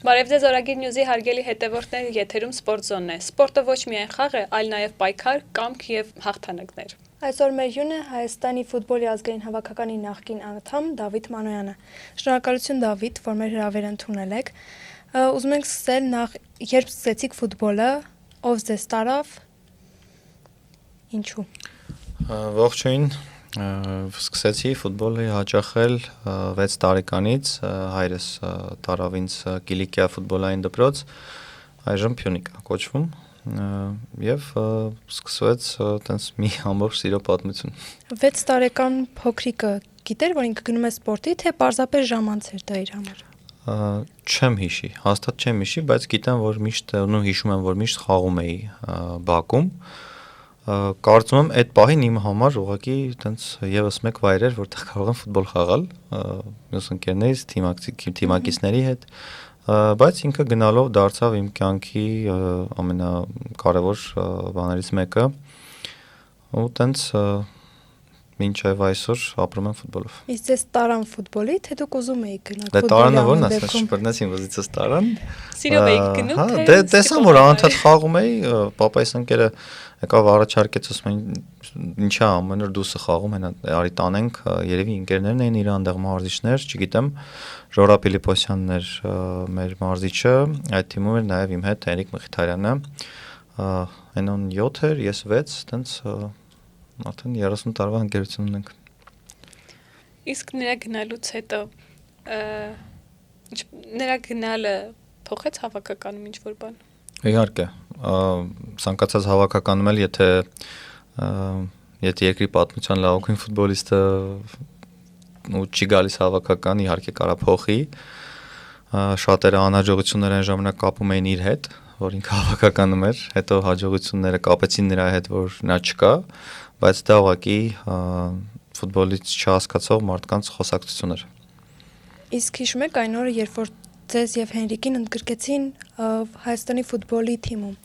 Բարև ձեզ Օրագիր Նյուզի հարգելի հետևորդներ, եթերում Սպորտզոնն է։ Սպորտը ոչ միայն խաղ է, այլ նաև պայքար, կամք եւ հաղթանակներ։ Այսօր մեր հյուրն է Հայաստանի ֆուտբոլի ազգային հավաքականի նախկին անդամ Դավիթ Մանոյանը։ Շնորհակալություն Դավիթ, որ մեր հրավերը ընդունել եք։ Ուզում ենք սկսել նախ երբ սկսեցիք ֆուտբոլը, ով ձեզ տարավ, ինչու։ Ողջույն, սկսեցի ֆուտբոլի հաճախել 6 տարեկանից, հայրս տարավ ինձ Կիլիկիա ֆուտբոլային դպրոց, այժմ Փյունիկ կոչվում, եւ սկսվեց տենց մի ամբողջ սիրո պատմություն։ 6 տարեկան փոքրիկը գիտեր, որ ինքը գնում է սպորտի, թե պարզապես ժամանց էր դա իր համար։ Չեմ հիշի, հաստատ չեմ հիշի, բայց գիտեմ, որ միշտ հիշում եմ, որ միշտ խաղում էի բակում։ Կարծում եմ այդ պահին իմ համար ուղղակի տենց եւս մեկ վայր էր, որտեղ կարող եմ ֆուտբոլ խաղալ, մյուս ընկերներից, թիմակիցների հետ, բայց ինքը գնալով դարձավ իմ կյանքի ամենակարևոր բաներից մեկը, ու տենց մինչև այսօր ապրում եմ ֆուտբոլով։ Իսկ ձեզ տարան ֆուտբոլի, թե դուք ուզում էիք գնալ ֆուտբոլի։ Դե տարանը ո՞րն ասես, շփրտնեցին վզիցս տարան։ Սիրով էիք գնում, թե։ Դե տեսամ, որ անընդհատ խաղում էի, պապայիս ընկերը եկավ առաջարկեց, ասում են, ինչա ամեն օր դուսը խաղում են, արի տանենք, երևի ընկերներն էին իր այնտեղ մարզիչներ, չգիտեմ, Ժորա Պիլիպոսյանն էր մեր մարզիչը, այդ թիմում էր նաև իմ հետ Էրիկ Մխիթարյանը, այնոն 7 էր, ես 6, տենց արդեն 30 տարվա ընկերություն ունենք։ Իսկ նրա գնալուց հետո նրա գնալը փոխեց հավաքականում ինչ-որ բան։ Իհարկե, ցանկացած հավաքականում էլ եթե երկրի պատմության լավագույն ֆուտբոլիստը ու չի գալիս հավաքական, իհարկե կարա փոխի։ Շատերը անհաջողություններ այն ժամանակ կապում էին իր հետ, որ ինքը հավաքականում էր, հետո հաջողությունները կապեցին նրա հետ, որ նա չկա, բայց դա ուղղակի ֆուտբոլից չհասկացող մարդկանց խոսակցություն էր։ Իսկ հիշում եք այն օրը, երբ որ ձեզ եւ Հենրիկին ընդգրկեցին Հայաստանի ֆուտբոլի թիմում։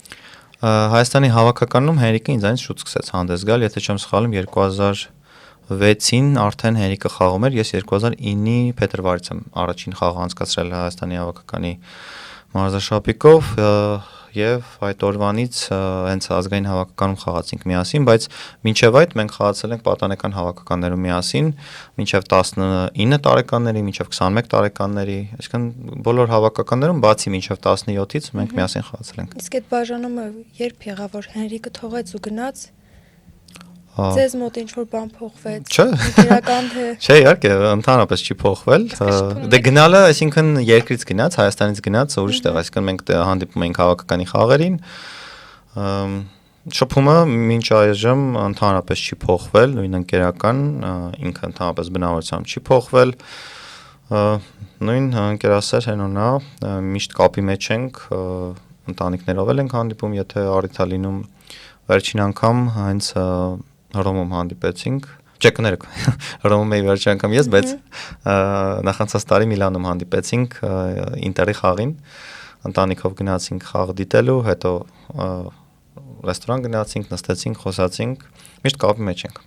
Հայաստանի հավաքականում Հենրիկը ինձանից շուտ սկսեց հանդես գալ, եթե չեմ սխալվում 2006-ին արդեն Հենրիկը խաղում էր, ես 2009-ի փետրվարից եմ առաջին խաղը անցկացրել Հայաստանի հավաքականի մարզաշապիկով եւ այդ օրվանից հենց ազգային հավաքականում խաղացինք միասին, բայց մինչեւ այդ մենք խաղացել ենք պատանեկան հավաքականներում միասին, մինչեւ 19 տարեկանների, մինչեւ 21 տարեկանների, այսինքն բոլոր հավաքականներում բացի մինչեւ 17-ից մենք միասին խաղացել ենք։ Իսկ այդ բաժանումը երբ եղավ, որ Հենրիկը թողեց ու գնաց։ Ձեզ մոտ ինչ-որ բան փոխվեց։ Չէ։ Իրական թե։ Չէ, իհարկե, ընդհանրապես չի փոխվել։ Դե գնալը, այսինքն երկրից գնաց, Հայաստանից գնաց ուրիշ տեղ, այսինքն մենք հանդիպում էինք հավաքականի խաղերին։ Շփումը մինչ այժմ ընդհանրապես չի փոխվել, նույն ընկերական, ինքը ընդհանրապես բնավորությամբ չի փոխվել։ Նույն ընկերասեր հենոնա, միշտ կապի մեջ ենք, ընտանիքներով էլ ենք հանդիպում, եթե առիթ է լինում, վերջին անգամ հենց Հռոմում հանդիպեցինք, չէ կներեք, Հռոմում էի վերջին անգամ ես, բայց նախանցած տարի Միլանում հանդիպեցինք Ինտերի խաղին, ընտանիքով գնացինք խաղ դիտելու, հետո ռեստորան գնացինք, նստեցինք, խոսացինք, միշտ կապի մեջ ենք։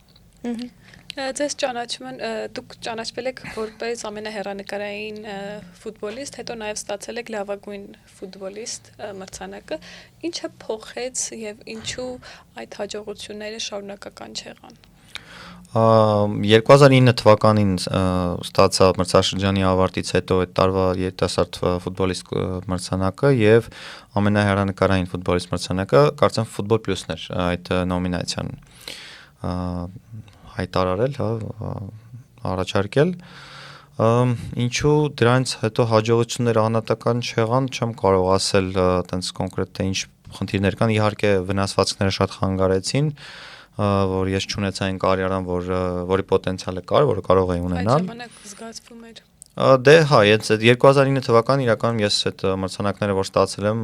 Ձեզ ճանաչում են, դուք ճանաչվել եք որպես ամենահեռանկարային ֆուտբոլիստ, հետո նաև ստացել եք լավագույն ֆուտբոլիստ մրցանակը, ինչը փոխեց եւ ինչու այդ հաջողությունները շարունակական չեղան։ 2009 թվականին ստացա մրցաշրջանի ավարտից հետո այդ տարվա երիտասարդ ֆուտբոլիստ մրցանակը եւ ամենահեռանկարային ֆուտբոլիստ մրցանակը, կարծեմ Ֆուտբոլ Պլյուսն էր այդ նոմինացիան հայտարարել, առաջարկել, ինչու դրանից հետո հաջողությունները անհատական չեղան, չեմ կարող ասել տենց կոնկրետ թե ինչ խնդիրներ կան, իհարկե վնասվածքները շատ խանգարեցին, որ ես չունեցա այն կարիերան, որի պոտենցիալը կար, որը կարող էի ունենալ։ Այդ ժամանակ զգացվում էր։ Դե հա, 2009 թվականին իրականում ես այդ մրցանակները որ ստացել եմ,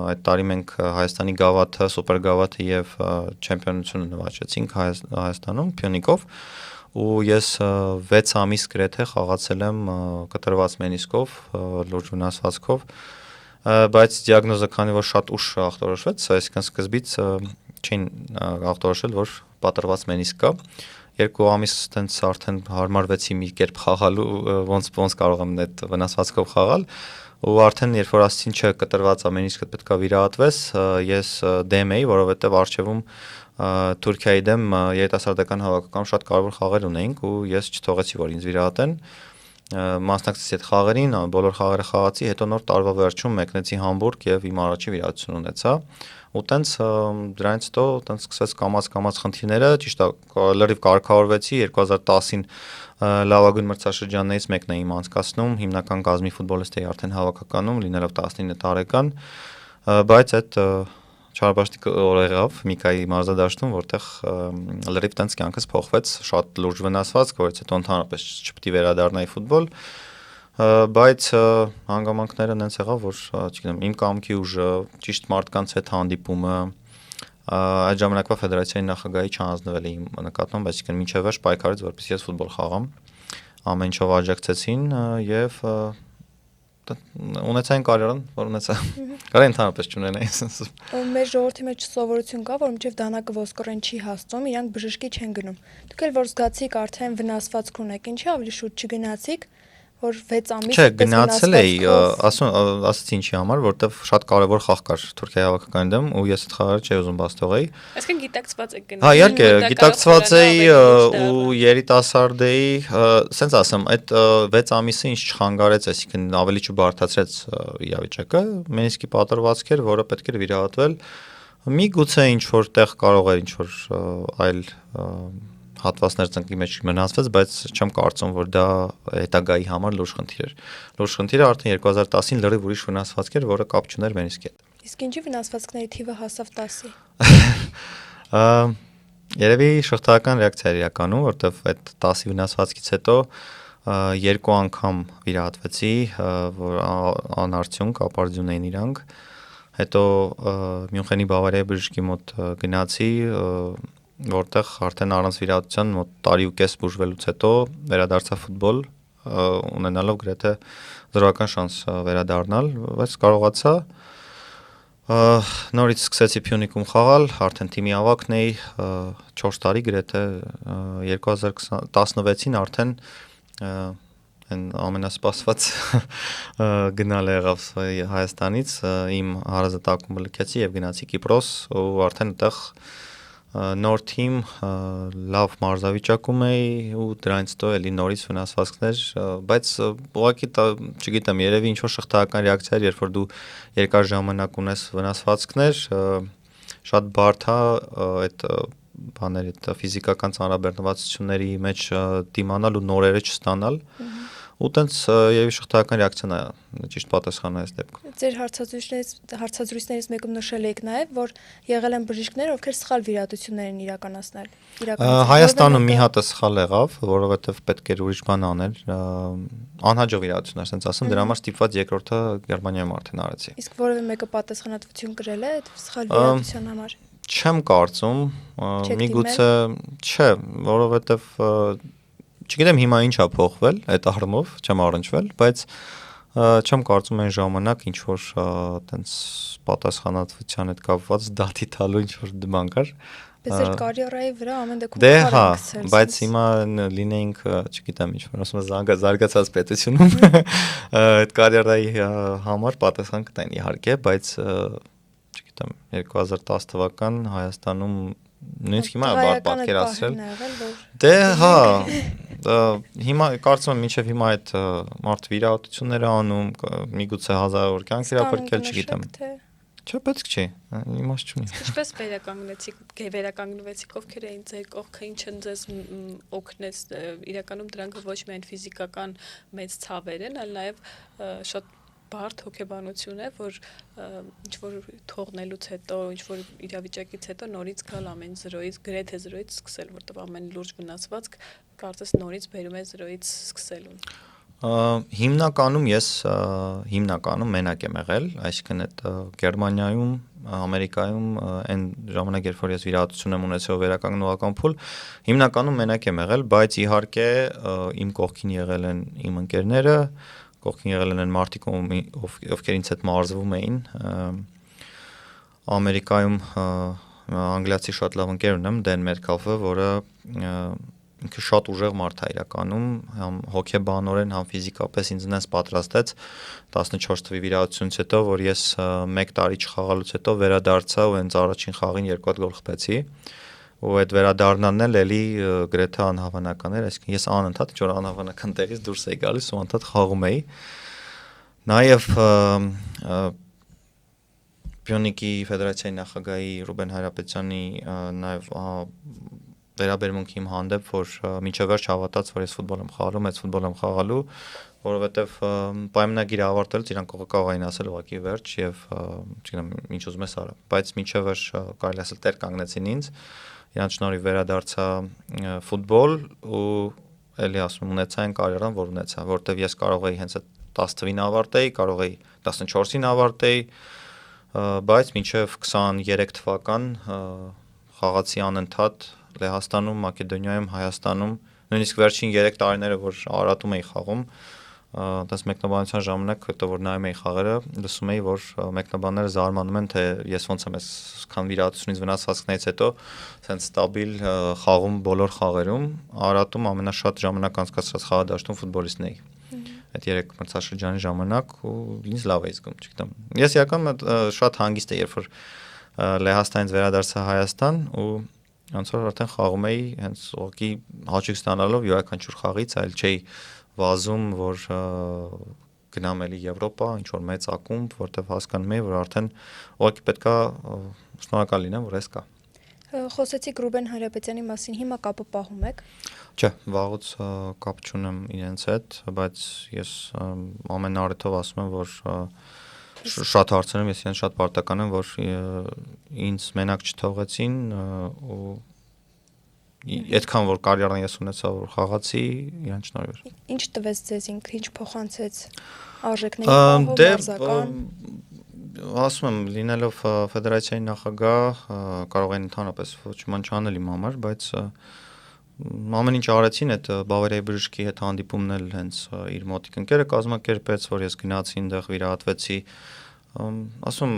այդ տարի մենք Հայաստանի գավաթը, սուպեր գավաթը եւ չեմպիոնությունը նվաճեցինք Հայաստանում Փյունիկով, ու ես 6 ամիս գրեթե խաղացել եմ կտրված մենիսկով, լուրջ վնասվածքով, բայց դիագնոզը քանի որ շատ ուշ ախտորոշվեց, այսինքն սկզբից չէին ախտորոշել, որ պատրված մենիսկ կա, 2 ամիս տենց արդեն հարմարվեցի մի կերպ խաղալու, ոնց կարող եմ այդ վնասվածքով խաղալ, ու արդեն երբ որ ասեցին չէ, կտրված ամեն ինչը պետք է վիրահատվես, ես դեմ էի, որովհետև առջևում Թուրքիայի դեմ երիտասարդական հավաքականում շատ կարևոր խաղեր ունեինք ու ես չթողեցի, որ ինձ վիրահատեն, մասնակցեցի այդ խաղերին, բոլոր խաղերը խաղացի, հետո նոր տարվա վերջում մեկնեցի Համբուրգ եւ իմ առաջի վիրահատությունը ունեցա, ու տենց դրանից հետո տենց սկսեց կամաց խնդիրները, ճիշտ է, լրիվ կարգավորվեցի 2010-ին լավագույն մրցաշրջաններից մեկն էի իմ անցկացնում, հիմնական կազմի ֆուտբոլիստ էի արդեն հավաքականում, լինելով 19 տարեկան, բայց այդ Չարաբաշտի օր եղավ Միքայի մարզադաշտում, որտեղ լրիվ տենց կյանքս փոխվեց, շատ լուրջ վնասվածք, որից հետո ընդհանրապես չպետք է վերադառնայի ֆուտբոլ, բայց հանգամանքները նենց եղավ, որ չգիտեմ, իմ կամքի ուժը, ճիշտ մարդկանց հետ հանդիպումը, այդ ժամանակվա ֆեդերացիայի նախագահի չհանձնվել էի իմ նկատմամբ, այսինքն մինչև վերջ պայքարեց, որպեսզի ես ֆուտբոլ խաղամ, ամեն ինչով աջակցեցին եւ ունեցա այն կարիերան, որ ունեցա։ Կարա ընդհանրապես չունենայի sense։ Մեր ժողովրդի մեջ սովորություն կա, որ մինչև դանակը ոսկորեն չի հասնում, իրանք բժշկի չեն գնում։ Դուք էլ որ զգացիք արդեն վնասվածք ունեք, ինչի ավելի շուտ չգնացիք, որ 6 ամիս Չէ, գնացել էի, ասացի ինչի համար, որտեվ շատ կարևոր խաղ կար Թուրքիայի հավաքականի դեմ ու ես այդ խաղը չէի ուզում բաց թողեի։ Այսինքն գիտակցված եք գնում։ Հա, իհարկե, գիտակցված էի ու երիտասարդ էի, սենց ասեմ, այդ 6 ամիսը ինձ չխանգարեց, այսինքն ավելի չբարդացրեց իրավիճակը, մենիսկի պատրվածք էր, որը պետք էր վիրահատվել։ Միգուցե ինչ որ տեղ կարող էր ինչ որ այլ հատվածներ ծնկի մեջ մնացվեց, բայց չեմ կարծում, որ դա հետագայի համար լուրջ խնդիր էր։ Լուրջ խնդիրը արդեն 2010-ին լրիվ ուրիշ վնասվածք էր, որը կապ չուներ մենիսկի հետ։ Իսկ ինչի վնասվածքների թիվը հասավ 10-ի։ Երևի շղթայական ռեակցիա էր իրականում, որտեվ այդ 10-ի վնասվածքից հետո 2 անգամ վիրահատվեցի, որ անարդյունք ապարդյուն էին իրանք։ Հետո Մյունխենի Բավարիայի բժշկի մոտ գնացի, որտեղ արդեն առանց վիրահատության մոտ տարի ու կես բուժվելուց հետո վերադարձա ֆուտբոլ, ունենալով գրեթե 0% շանս վերադառնալ, բայց կարողացա նորից սկսեցի Փյունիկում խաղալ, արդեն թիմի ավագն էի, 4 տարի գրեթե 2016-ին արդեն այն ամենասպասված գնալը եղավ Հայաստանից, իմ հարազատակումը լքեցի եւ գնացի Կիպրոս ու արդեն այդտեղ նոր թիմ, լավ մարզավիճակում էի ու դրանից հետո էլի նորից վնասվածքներ, բայց ուղղակի չգիտեմ, երևի ինչ որ շղթայական ռեակցիա էր, երբ որ դու երկար ժամանակ ունես վնասվածքներ, շատ բարդ է այդ բաների, այդ ֆիզիկական ծանրաբեռնվածությունների մեջ դիմանալ ու նորերը չստանալ։ Ու տենց երևի շղթայական ռեակցիան է, ճիշտ պատասխանը այս դեպքում։ Ձեր հարցազրույցներից մեկում նշել եք նաև, որ եղել են բժիշկներ, ովքեր սխալ վիրահատություններ են իրականացնել։ Հայաստանում մի հատ սխալ եղավ, որովհետև պետք էր ուրիշ բան անել, անհաջող վիրահատություն, ասենց ասեմ, դրա համար ստիպված երկրորդը Գերմանիայում արդեն արեցի։ Իսկ որևէ մեկը պատասխանատվություն կրել է այդ սխալ վիրահատության համար։ Չեմ կարծում, միգուցե չէ, որովհետև չգիտեմ հիմա ինչ է փոխվել այդ առումով, չեմ առնչվել, բայց չեմ կարծում այն ժամանակ ինչ որ տենց պատասխանատվության հետ կապված դատի տալու ինչ որ բան կար։ Բայց այդ կարիերայի վրա ամեն դեպքում դե հա, բայց հիմա լինեինք, չգիտեմ, ինչ որ ասում եմ զարգացած պետությունում այդ կարիերայի համար պատասխան կտային իհարկե, բայց չգիտեմ 2010 թվական Հայաստանում նույնիսկ հիմա բար պատկերացրել։ Դե հա, հիմա կարծում եմ մինչև հիմա այդ մարդ վիրահատությունները անում, միգուցե 1000 կյանք իրապարկել, չգիտեմ։ Չէ, պետք չի, իմաստ չունի։ Ինչպես վերականգնվեցիք, ովքեր էին ձեր կողքը, ինչ են ձեզ օգնեց, իրականում դրանք ոչ միայն ֆիզիկական մեծ ցավեր են, այլ նաև շատ բարդ հոգեբանություն է, որ ինչ որ թողնելուց հետո, ինչ որ իրավիճակից հետո նորից գալ ամեն զրոյից, գրեթե զրոյից սկսել, որտեղ ամեն լուրջ վնասվածք կարծես նորից բերում է զրոյից սկսելուն։ Հիմնականում ես մենակ եմ եղել, այսինքն այդ Գերմանիայում, Ամերիկայում այն ժամանակ երբ որ ես վիրահատություն եմ ունեցել վերականգնողական փուլ, հիմնականում մենակ եմ եղել, բայց իհարկե իմ կողքին եղել են իմ ընկերները, կողքին եղել են մարդիկ, ովքեր ինձ հետ մարզվում էին, Ամերիկայում անգլիացի շատ լավ ընկեր ունեմ, Դեն Մերքալֆը, որը ինքը շատ ուժեղ մարդ է իրականում, համ հոգեբանորեն, համ ֆիզիկապես ինձ նենց պատրաստեց 14 թվականի վիրահատությունից հետո, որ ես 1 տարի չխաղալուց հետո վերադարձա ու հենց առաջին խաղին 2 հատ գոլ խփեցի։ Ու այդ վերադառնալն էլ էլի գրեթե անհավանական էր, այսինքն ես անընդհատ ինչ որ անհավանական տեղից դուրս էի գալիս ու անընդհատ խաղում էի։ Նաև Պյոնիկի ֆեդերացիայի նախագահի Ռուբեն Հայրապետյանի նաև վերաբերմունքի իմ հանդեպ, որ մինչև վերջ հավատաց, որ ես ֆուտբոլ եմ խաղալու, մեծ ֆուտբոլ եմ խաղալու, որովհետև պայմանագիրը ավարտելուց իրանք կարող էին ասել ուղղակի վերջ եւ չգիտեմ ինչ ուզում ես արա, բայց մինչև վերջ կարելի ասել տեր կանգնեցին ինձ, իրանք շնորհիվ վերադարձա ֆուտբոլ ու էլի ասում ունեցա այն կարիերան, որ ունեցա, որովհետև ես կարող էի հենց այդ 10 թվին ավարտեի, կարող էի 14-ին ավարտեի, բայց մինչև 23 թվական խաղացի անընդհատ Լեհաստանում, Մակեդոնիայում, Հայաստանում, նույնիսկ վերջին 3 տարիները, որ Արարատում էի խաղում, դες մեկնաբանության ժամանակ, հետո որ նայում էի խաղերը, լսում էի, որ մեկնաբանները զարմանում են, թե ես ոնց եմ այսքան վիրահատությունից վնասվածքներից հետո ցենց ստաբիլ խաղում բոլոր խաղերում, Արարատում ամենաշատ ժամանակ անցկացրած խաղադաշտում ֆուտբոլիստն էի։ Այդ 3 մրցաշրջանի ժամանակ ու ինձ լավ էի զգում, չգիտեմ։ Ես իրականում շատ հանգիստ էի, երբ որ Լեհաստանից վերադարձա Հայաստան ու ոնց որ արդեն խաղում էի, հենց ուղղակի հաճույք ստանալով յուրաքանչյուր խաղից, այլ չէի վազում, որ գնամ էլի Եվրոպա, ինչ որ մեծ ակումբ, որտեղ հասկանում էի, որ արդեն ուղղակի պետքա շնորհակալ լինեմ, որ էս կա։ Խոսեցիք Ռուբեն Հայրապետյանի մասին, հիմա կապը պահում եք։ Չէ, վաղուց կապ չունեմ իրենց հետ, բայց ես ամեն առիթով ասում եմ, որ շատ հարցերում ես իրենց շատ պարտական եմ, որ ինձ մենակ չթողեցին ու այդքան որ կարիերան ես ունեցա, որ խաղացի, իրեն շնորհիվ։ Ինչ տվեց ձեզ ինքը, ինչ փոխանցեց արժեքների պահով, մարզական։ Ասում եմ, լինելով ֆեդերացիայի նախագահ, կարող են ընդհանրապես ոչ ման չանել իմ համար, բայց ամեն ինչ արեցին, այդ Բավարիայի բժշկի հետ հանդիպումն էլ հենց իր մոտիկ ընկերը կազմակերպեց, որ ես գնացի այնտեղ վիրահատվեցի, ասում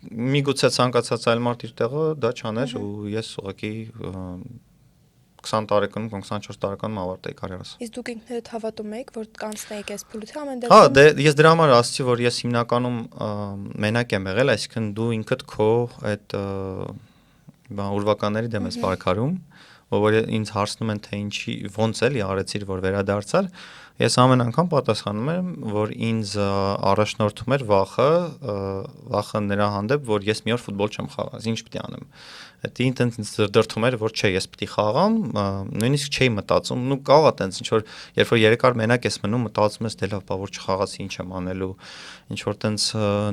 միգուցե ցանկացած այլ մարդ իր տեղը դա չաներ ու ես ուղղակի 20 տարեկանում, 24 տարեկանում ավարտեի կարիերաս։ Իսկ դուք ինքներդ հավատում եք, որ կանցնեիք այս փուլից ամեն դեպքում։ Հա, դե ես դրա համար ասացի, որ ես հիմնականում մենակ եմ եղել, այսինքն դու ինքդ քո այդ ուրվականների դեմ ես պայքարում, որ ինձ հարցնում են թե ինչի ոնց էլի արեցիր որ վերադարձար, ես ամեն անգամ պատասխանում եմ, որ ինձ առաջնորդում էր վախը նրա հանդեպ, որ ես մի օր ֆուտբոլ չեմ խաղա, ինչ պիտի անեմ։ Դա ինձ դրդում էր, որ չէ, ես պիտի խաղամ, նույնիսկ չէի մտածում, նու կարող է տենց ինչ որ երբ որ 3 օր մենակ ես մնում, մտածում ես դե լավ, բա որ չխաղացի, ինչ եմ անելու, ինչ որ տենց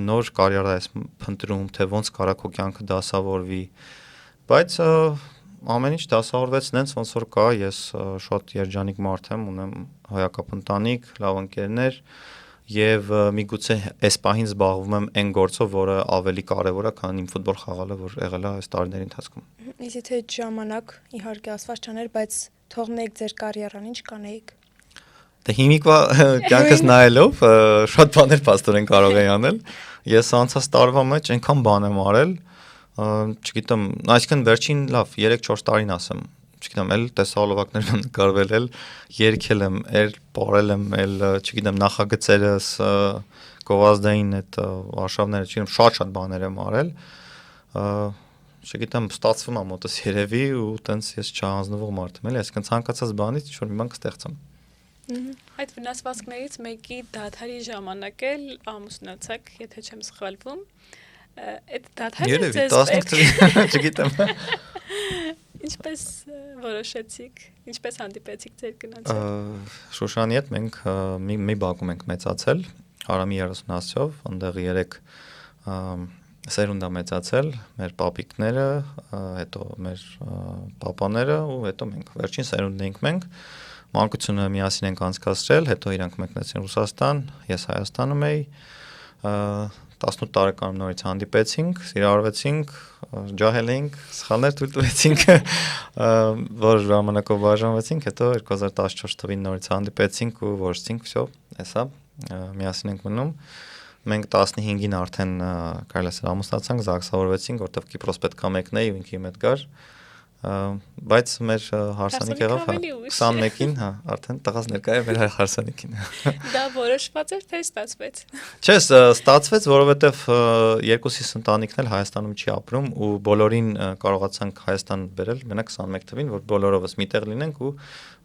նոր կարիերա ես փնտրում, թե ոնց կարա քո կյանքը դասավորվի, բայց ամեն ինչ դասավորվեց նենց ոնց որ կա, ես շատ երջանիկ մարդ եմ, ունեմ հոյակապ ընտանիք, լավ ընկերներ եւ միգուցե այս պահին զբաղվում եմ այն գործով, որը ավելի կարեւոր է, քան իմ ֆուտբոլ խաղալը, որ եղել է այս տարիների ընթացքում։ Իսկ եթե ժամանակ իհարկե ասված չաներ, բայց թողնեիք ձեր կարիերան, ինչ կանեիք։ Դե հիմիկվա կյանքս նայելով շատ բաներ փաստորեն կարող էի անել։ Ես անցած տարվա մեջ այնքան բան եմ արել, չգիտեմ, այսինքն վերջին լավ 3-4 տարին ասեմ, չգիտեմ, էլ տեսահոլովակներ եմ նկարվել, էլ երգել եմ, էլ պարել եմ, էլ չգիտեմ, նախագծերս, գովազդային այդ արշավները, չգիտեմ, շատ բաներ եմ արել, չգիտեմ, ստացվում է մոտս երևի ու տենց ես չհանձնվող մարդ եմ, էլի, այսինքն ցանկացած բանից ինչ-որ մի բան կստեղծեմ։ Այդ վնասվածքներից մեկի դադարի ժամանակ էլ ամուսնացաք, եթե չեմ սխալվում։ Այդ դադարը ձեզ չգիտեմ։ Ինչպես որոշեցիք, ինչպես հանդիպեցիք ձեր կնոջը։ Շուշանի հետ մենք մի բակում ենք մեծացել, Արամի 30-ով, այնտեղ 3 սերունդ է մեծացել, մեր պապիկները, հետո մեր պապաները ու հետո մենք վերջին սերունդն ենք մենք։ Մանկությունը միասին ենք անցկացրել, հետո իրանք մեկնեցին Ռուսաստան, ես Հայաստանում էի։ 18 տարեկանում նորից հանդիպեցինք, սիրահարվեցինք, ջահել էինք, սխալներ թույլ տվեցինք, որ ժամանակով բաժանվեցինք, հետո 2014 թվականին նորից հանդիպեցինք ու որոշեցինք, всё, էսա, միասին ենք մնում։ Մենք 15-ին արդեն կարելի է ամուսնացանք, զաքսավորվեցինք, որտեղ Կիպրոս պետքա մեկնեի ու ինքը իմ հետ գար։ Բայց մեր հարսանիք եղավ 21-ին, հա, արդեն տղաս ներկա է մեր հարսանիքին։ Դա որոշված էր, թե ստացվեց։ Չէ, ստացվեց, որովհետև երկուսիս ընտանիքն էլ Հայաստանում չի ապրում ու բոլորին կարողացանք Հայաստան բերել, մենակ 21 թվին, որ բոլորովս միտեղ լինենք ու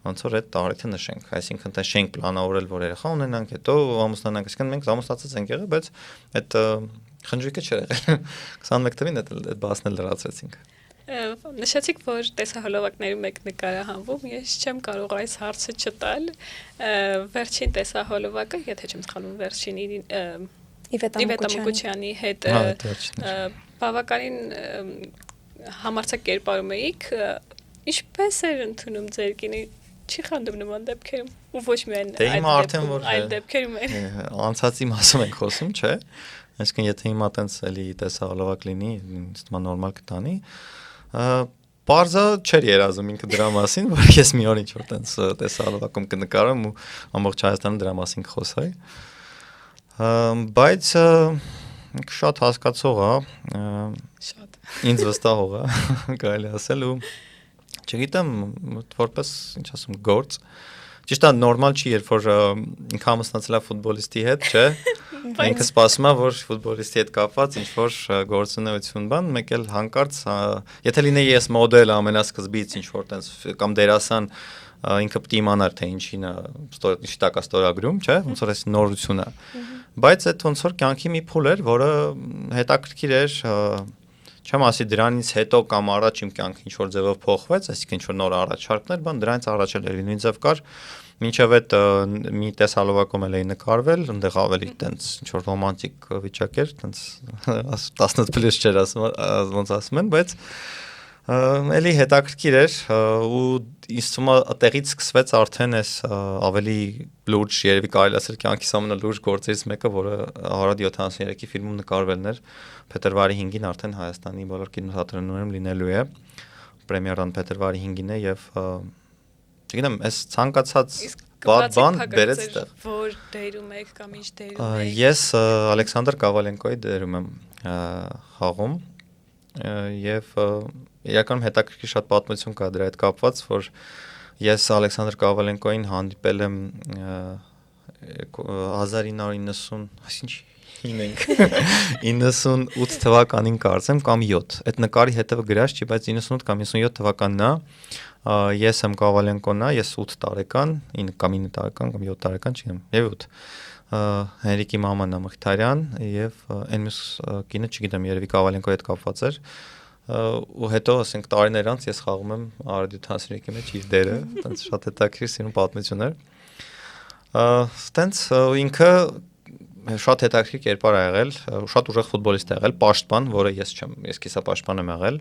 ոնց որ այդ տարեթը նշենք, այսինքն թե շենք պլանավորել, որ երեխա ունենանք, հետո ամուսնանանք, այսինքն մենք ամուսնացած ենք եղել, բայց այդ խնջույկը չէր եղել։ 21 թվին այդ բասն էլ լրացրեցինք։ Նշեցիք, որ տեսահոլովակների մեկ նկար է հանվում, ես չեմ կարող այս հարցը չտալ, վերջին տեսահոլովակը, եթե չեմ սխալվում, վերջին Իվետ Ամուկուչյանի հետ բավականին համարձակերպարում էիք, ինչպես էր ընդունում ձեր կինը, չի խանդում նման դեպքերում, ու ոչ միայն այլ դեպքերում էր։ Անցածի մասում ենք խոսում, չէ, այսինքն եթե հիմա տենց էլի տեսահոլովակ լինի, ինձ թվում է նորմալ կտանի, Պարզը չէր երազում ինքը դրա մասին, որ ես մի օր ինչ-որ տենց տեսահոլովակում կնկարեմ ու ամբողջ Հայաստանը դրա մասին կխոսայի, բայց շատ հասկացող է, ինձ վստահող է, կարելի ասել ու չգիտեմ, որպես, ինչ ասում, գործ, ճիշտ է, նորմալ չի, երբ որ ինքը ամուսնացել է ֆուտբոլիստի հետ, չէ, ինքը սպասում է, որ ֆուտբոլիստի հետ կապված ինչ-որ գործունեություն բան, մեկ էլ հանկարծ, եթե լինեի ես մոդել ամենասկզբից ինչ-որ տենց կամ դերասան, ինքը պիտի իմանար, թե ինչին տակա ստորագրում, չէ, ոնց որ այս նորություն է, բայց այդ ոնց որ կյանքի մի փուլ էր, որը հետաքրքիր էր, չեմ ասի դրանից հետո կամ առաջ իմ կյանքը ինչ-որ ձևով փոխվեց, այսինքն ինչ-որ նոր առաջարկներ, բան դրանից առաջ էլ էր նույն ձև կար, մինչև այդ մի տեսահոլովակում էլ էի նկարվել, այնտեղ ավելի տենց ինչ-որ ռոմանտիկ վիճակ էր, տենց 18+ չէր ասում, ոնց ասում են, բայց էլի հետաքրքիր էր ու ինձ թվում է այդտեղից սկսվեց արդեն այս ավելի լուրջ, երևի կարելի ասել կյանքիս ամենալուրջ գործերից մեկը, որը Արադ 73-ի ֆիլմում նկարվելն էր, փետրվարի 5-ին արդեն Հայաստանի բոլոր կինոթատրոններում լինելու է, պրեմիերան փետրվարի 5-ին է եւ չգիտեմ, այս ցանկացած բան բերեց այդտեղ։ Որ դերում եք կամ ինչ դերում եք։ Ես Ալեքսանդր Կավալենկոյի դերում եմ խաղում եւ իրականում հետաքրքիր շատ պատմություն կա դրա հետ կապված, որ ես Ալեքսանդր Կավալենկոյին հանդիպել եմ 1990, այսինչ 98 թվականին կարծեմ կամ 7, այդ նկարի հետևը գրած չի, բայց 98 կամ 97 թվականն է, ես եմ Կավալենկոնն է, ես 8 տարեկան, 9 կամ 9 տարեկան կամ 7 տարեկան չգիտեմ, եւ 8 Հենրիկի մաման է Մխիթարյան եւ այն մյուս կինը չգիտեմ, երևի Կավալենկոյի հետ կապված էր ու հետո ասենք տարիներ անց ես խաղում եմ Արադ 73-ի մեջ իր դերը, այդպես շատ հետաքրքիր սիրուն պատմություն էր։ Այդպես ինքը շատ հետաքրքիր կերպար ա եղել, շատ ուժեղ ֆուտբոլիստ ա եղել, պաշտպան, որը ես չեմ, ես կիսապաշտպան եմ եղել։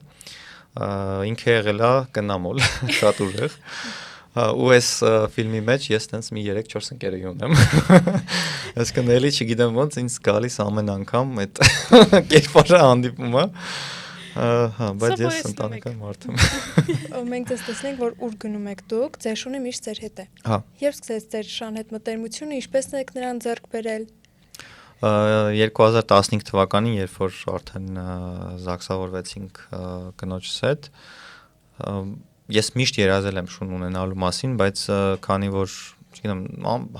Ինքը եղել է կնամոլ, շատ ուժեղ։ Ու այս ֆիլմի մեջ ես տենց մի 3-4 ընկերուհի ունեմ։ Այսինքն էլի չգիտեմ ոնց ինձ գալիս ամեն անգամ այդ կերպարը հանդիպում է։ Հա, բայց ես ընտանեկան մարդ եմ։ Մենք դες տեսնենք, որ ուր գնում եք դուք, ձեր շունը միշտ ձեր հետ է։ Հա։ Երբ սկսեց ձեր շան հետ մտերմությունը, ինչպես եք նրան ձեռք բերել։ 2015 թվականին, երբ որ արդեն զաքսավորվեցինք կնոջս հետ, ես միշտ երազել եմ շուն ունենալու մասին, բայց քանի որ, չգիտեմ,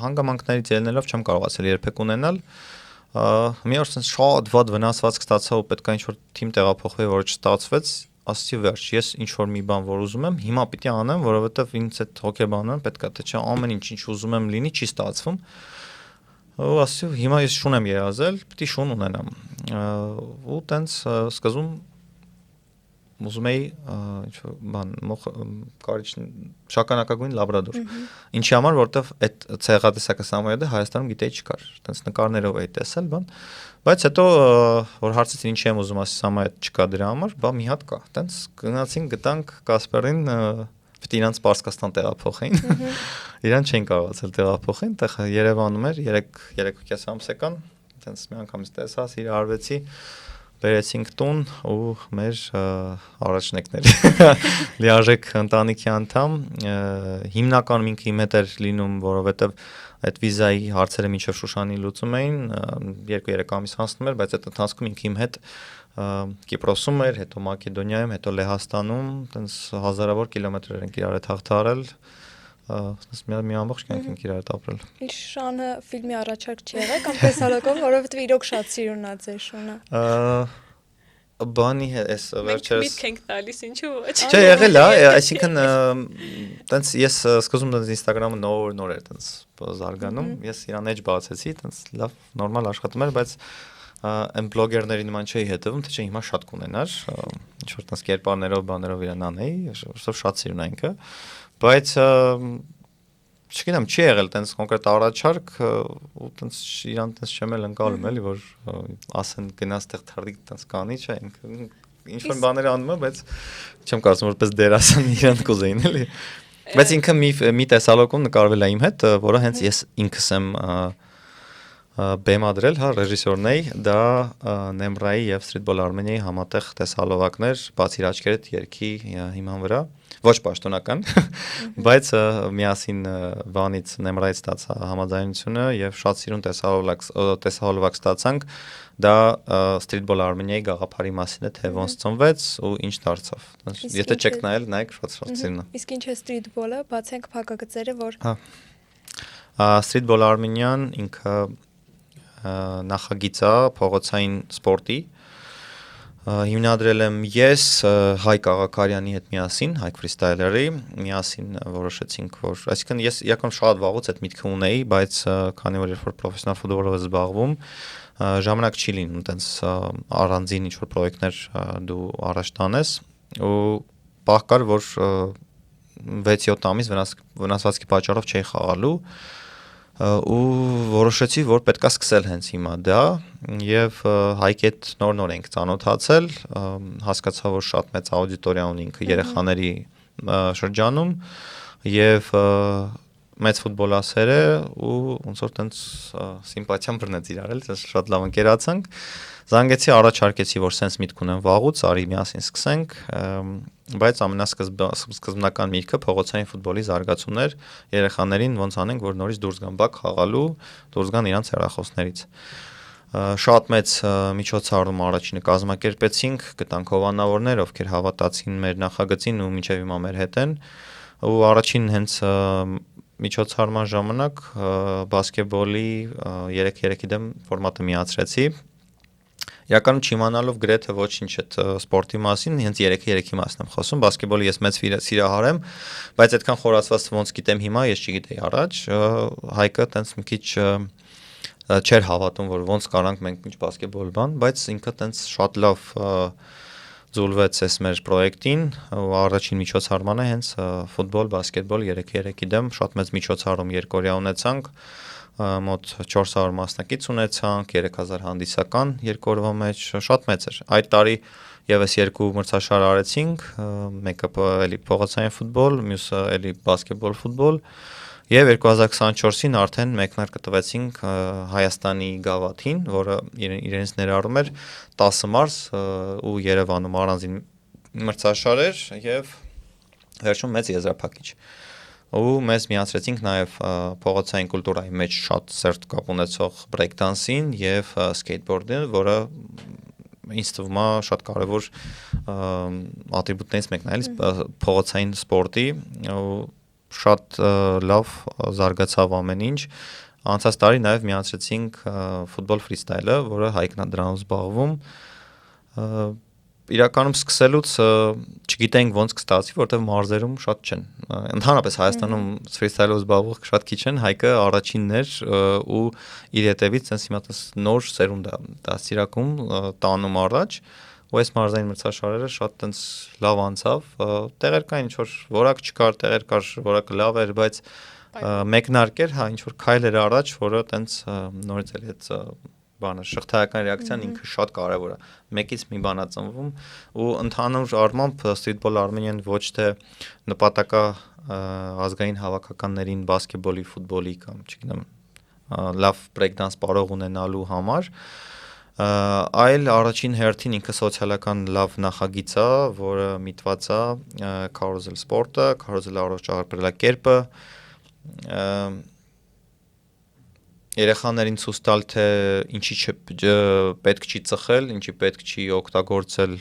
հանգամանքներից ելնելով չեմ կարողացել երբեք ունենալ, մի օր sense շատ վատ վնասվածք ստացա ու պետք է ինչ-որ թիմ տեղափոխվեի, որը չստացվեց, ասացի վերջ, ես ինչ-որ մի բան որ ուզում եմ, հիմա պիտի անեմ, որովհետև ինձ այդ հոգեբանն պետք է թե չէ ամեն ինչ ուզում եմ լինի, չի ստացվում։ Ու ասացի հիմա ես շուն եմ երազել, պիտի շուն ունենամ։ Ու տենց սկզբում ուզում էի ինչ-որ բան կարիճ շագանակագույն լաբրադոր։ Ինչի համար, որովհետև այդ ցեղատեսակը Սամոյեդը Հայաստանում գիտեի չկար։ Տենց նկարներով էի տեսել, բան, բայց հետո որ հարցեցին ինչի եմ ուզում, ասի Սամոյեդ չկա դրա համար, բա մի հատ կա։ Տենց գնացին գտանք Կասպերին, պիտի իրանց Պարսկաստան տեղափոխեին։ Իրան չէին կարողացել տեղափոխեն, տեղ Երևանում էր 3.5 ամսեկան, տենց մի անգամից տեսա, իրարվեցի բերեցինք տուն ու մեր առաջնեկներ լիարժեք ընտանիքի անդամ հիմնականում ինքը իմ հետ էր լինում, որովհետև այդ վիզայի հարցերը մինչև Շուշանի լուծում էին 2-3 ամիս անցնում էր, բայց այդ ընթացքում ինքը իմ հետ Կիպրոսում էր, հետո Մակեդոնիայում, հետո Լեհաստանում, տենց հազարավոր կիլոմետրեր ենք իրար հետ հաղթահարել, մի ամբողջ կյանք ենք իրար հետ ապրել։ Ինչ Շանը ֆիլմի առաջարկ չի եղել կամ տեսարակով, որովհետև իրոք շատ սիրուն է ձեր Շունը։ Բանի էս վերջերս Մենք ենք տալիս, ինչու ոչ։ Չէ, եղել է, այսինքն տենց ես սկզբում տենց Instagram-ը նոր էր տենց զարգանում, ես իրան էջ բացեցի, տենց լավ նորմալ աշխատում էր, բայց այն բլոգերների նման չէի հետևում, թե չէ հիմա շատ կունենար, ինչ որ տես կերպարներով, բաներով իրան անեի, որովհետև շատ սիրուն է ինքը, բայց չգիտեմ, չի եղել տես կոնկրետ առաջարկ ու տես իրան տես չեմ էլ ընկալում էլի, որ ասեն գնաց տեղ թարդիկ տես կանի, չէ, ինքը ինչ որ բաներ անում է, բայց չեմ կարծում որպես դերասան իրան կուզեին էլի, բայց ինքը մի տեսալոկում նկարվել է իմ հետ, որը հենց ես ինքս եմ բեմադրել, հա, ռեժիսորն էի, դա Նեմրայի եւ Streetball Armenia-ի համատեղ տեսահոլովակներ, բացի իր աչքերդ երկի հիման վրա, ոչ պաշտոնական, բայց միասին վանից Նեմրայից ստացա համաձայնությունը եւ շատ սիրուն տեսահոլովակ ստացանք, դա Streetball Armenia-ի գաղափարի մասին է, թե ոնց ծնվեց ու ինչ դարձավ։ Եթե չեք նայել, նայեք, շատ սիրուն է։ Իսկ ինչ է Streetball-ը, բացենք փակագծերը, որ Հա։ Streetball Armenia-ն ինքը նախագիծ է փողոցային սպորտի հիմնադրել եմ ես Հայկ Աղաքարյանի հետ միասին, Հայկ ֆրիստայլերի, միասին որոշեցինք, որ այսինքն ես իրական շատ վաղուց այդ միտքը ունեի, բայց քանի որ երբ որ պրոֆեսիոնալ ֆուտբոլով ես զբաղվում, ժամանակ չի լինում տենց առանձին ինչ որ պրոյեկտներ դու առաջ տանես ու պահ կար, որ 6-7 ամիս վնասվածքի պատճառով չէի խաղալու ու որոշեցի, որ պետքա սկսել հենց հիմա դա եւ Հայկի հետ նոր ենք ծանոթացել, հասկացա, որ շատ մեծ աուդիտորիա ունի ինքը երեխաների շրջանում եւ մեծ ֆուտբոլասեր է ու ոնց որ տենց սիմպաթիան բռնեց իրար, շատ լավ ընկերացանք, զանգեցի, առաջարկեցի, որ սենց միտք ունեմ վաղուց, արի միասին սկսենք, բայց ամենասկզբնական միտքը փողոցային ֆուտբոլի զարգացումն էր, երեխաներին ոնց անենք, որ նորից դուրս գան բակ խաղալու, դուրս գան իրանց հեռախոսներից։ Շատ մեծ միջոցառում առաջինը կազմակերպեցինք, գտանք հովանավորներ, ովքեր հավատացին մեր նախագծին ու մինչև հիմա մեր հետ են, ու առաջին հենց միջոցառման ժամանակ բասկետբոլի 3-3-ի դեմ ֆորմատը միացրեցի։ Իրականում չիմանալով գրեթե ոչինչ այդ սպորտի մասին, հենց 3-3-ի մասին եմ խոսում, բասկետբոլի ես մեծ սիրահար եմ, բայց այդքան խորացված ոնց գիտեմ հիմա, ես չգիտեի առաջ, Հայկը տենց մի քիչ չէր հավատում, որ ոնց կարանք մենք ինչ բասկետբոլ բան, բայց ինքը տենց շատ լավ ձուլվեց այս մեր պրոյեկտին, ու առաջին միջոցառմանը հենց ֆուտբոլ, բասկետբոլ 3-3-ի դեմ շատ մեծ միջոցառում երկօրյա ունեցանք, մոտ 400 մասնակից ունեցանք, 3000 հանդիսական երկօրվա մեջ, շատ մեծ էր։ Այդ տարի եւս 2 մրցաշար արեցինք, մեկը էլի փողոցային ֆուտբոլ, մյուսը էլի բասկետբոլ ֆուտբոլ, եւ 2024-ին արդեն մեկնարկը տվեցինք Հայաստանի գավաթին, որը իրենից ներառում էր 10 մարզ ու Երևանում առանձին մրցաշար էր եւ վերջում մեծ եզրափակիչ։ Ու մեզ միացրեցինք նաև փողոցային կուլտուրայի մեջ շատ սերտ կապ ունեցող բրեյք-դանսին եւ սկեյթբորդին, որը ինձ թվում է շատ կարևոր ատրիբուտներից մեկն է, փողոցային սպորտի, ու շատ լավ զարգացավ ամեն ինչ։ Անցած տարի նաև միացրեցինք ֆուտբոլ ֆրիստայլը, որը Հայկն է դրանով զբաղվում։ Իրականում սկսելուց չգիտենք ոնց կստացվի, որտեղ մարզերում շատ չեն։ Ընդհանրապես Հայաստանում ֆրիստայլով զբաղվող շատ քիչ են, Հայկը առաջինն էր ու իր հետևից sense հիմա նոր սերունդ է դաստիարակում տանում առաջ, ու այս մարզային մրցաշարերը շատ տենց լավ անցավ։ Տեղեր կային ինչ որ որակ չկար, տեղեր կար որակը լավ էր, բայց մեկնարկեր, հա, ինչ որ քայլ էր առաջ, որը տենց նորից էլի այդ բանը շղթայական ռեակցիան ինքը շատ կարևոր է։ Մեկից մի բան է ծնվում ու ընդհանուր առմամբ Streetball Armenia-ն ոչ թե նպատակա ազգային հավաքականներին բասկետբոլի, ֆուտբոլի կամ չգիտեմ լավ բրեյք-դանս պարող ունենալու համար, Այլ առաջին հերթին ինքը սոցիալական լավ նախագիծ է, որը միտված է քարոզել սպորտը, քարոզել առողջ ապրելակերպը, երեխաներին ցույց տալ, թե ինչի պետք չի ծխել, ինչի պետք չի օգտագործել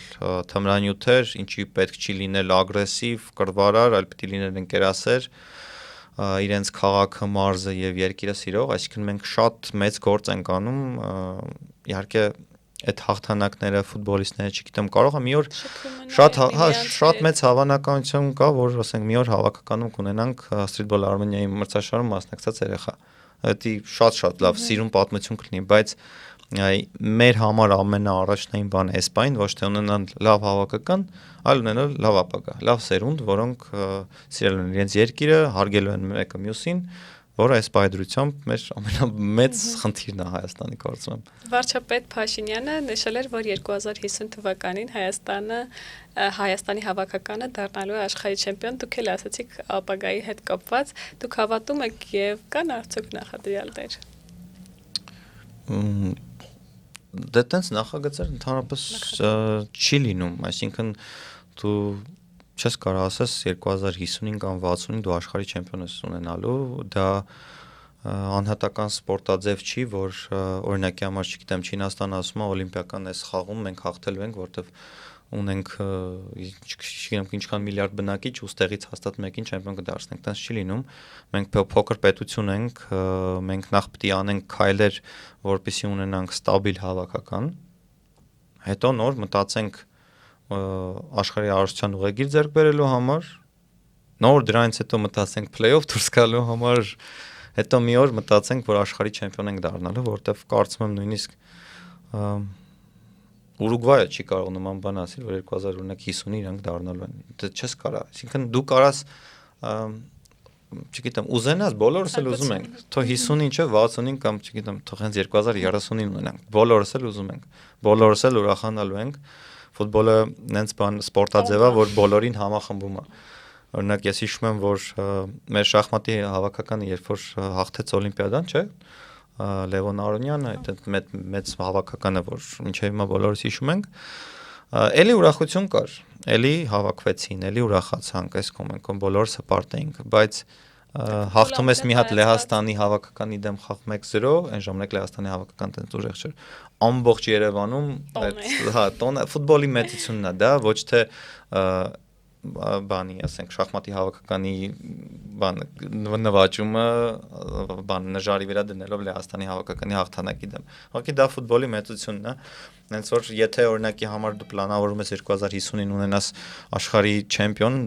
թմրանյութեր, ինչի պետք չի լինել ագրեսիվ, կռվարար, այլ պետք է լինել ընկերասեր, իրենց քաղաքը, մարզը եւ երկիրը սիրող, այսինքն մենք շատ մեծ գործ ենք անում, իհարկե այդ հաղթանակները ֆուտբոլիստները, չգիտեմ, կարող է մի օր շատ մեծ հավանականություն կա, որ ասենք մի օր հավաքականում կունենանք Streetball Armenia-ի մրցաշարում մասնակցած երեխա։ Դա շատ լավ սիրուն պատմություն կլինի, բայց մեր համար ամենաառաջնային բանը էս բան, ոչ թե ունենալ լավ հավաքական, այլ ունենալ լավ ապագա, լավ սերունդ, որոնք սիրել են իրենց երկիրը, հարգելու են մեկը մյուսին, որը այս պայծրությամբ մեր ամենամեծ խնդիրն է Հայաստանի կարծում եմ։ Վարչապետ Փաշինյանը նշել էր, որ 2050 թվականին Հայաստանի հավաքականը դառնալու է աշխարհի չեմպիոն, դուք էլ ասացիք ապագայի հետ կապված, դուք հավատում եք եւ կան արդյոք նախադրյալներ։ Դե տենց նախագծեր ընդհանրապես չի լինում, այսինքն դու չես կարող ասես 2050-ին կամ 60-ին դու աշխարհի չեմպիոն ես ունենալու, դա անհատական սպորտաձև չի, որ օրինակի համար, չգիտեմ, Չինաստանը ասում է օլիմպիական այս խաղում մենք հաղթելու ենք, որտեվ ունենք չգիտեմ ինչքան միլիարդ բնակիչ ու ստեղից հաստատ մեկին չեմպիոն կդարձնենք, տենց չի լինում, մենք փոքր պետություն ենք, մենք նախ պետք է անենք քայլեր, որպեսզի ունենանք ստաբիլ հավաքական, հետո նոր մտածենք աշխարհի առողջության ուղեգիր ձեռք բերելու համար, նոր դրանից հետո մտածենք play-off դուրս գալու համար, հետո մի օր մտածենք, որ աշխարհի չեմպիոն ենք դառնալու, որտեվ կարծում եմ նույնիսկ Ուրուգվայը չի կարող նման բան ասել, որ 2050-ին իրանք դառնալու են։ Դա չես կարող, այսինքն դու կարաս չգիտեմ, ուզենաս բոլորս էլ ուզում ենք, թող 50-ին չէ, 60-ին կամ չգիտեմ, թող հենց 2030-ին ունենանք, բոլորս էլ ուզում ենք, բոլորս էլ ուրախանալու ենք։ Ֆուտբոլը նենց բան սպորտաձև է, որ բոլորին համախմբում է։ Օրինակ ես հիշում եմ, որ մեր շախմատի հավաքականը երբ որ հաղթեց օլիմպիադան, չէ՞, Լևոն Արոնյանը, այդ մեծ հավաքականը, որ մինչև հիմա բոլորս հիշում ենք, էլի ուրախություն կար, էլի հավաքվեցին, էլի ուրախացանք, այս կոմենքոն բոլորս հպարտ էինք, բայց հաղթում ես մի հատ Լեհաստանի հավաքականի դեմ խաղ 1-0, այն ժամանակ Լեհաստանի հավաքական տենց ուժեղ չէր։ Ամբողջ Երևանում տոնը ֆուտբոլի մեծությունն է դա, ոչ թե բանի, ասենք, շախմատի հավաքականի բան նվաճումը, բան նժարի վրա դնելով Լեհաստանի հավաքականի հաղթանակի դեմ։ Ուղղակի դա ֆուտբոլի մեծությունն է։ Հենց որ եթե օրինակի համար դու պլանավորում ես 2050-ին ունենաս աշխարհի չեմպիոն,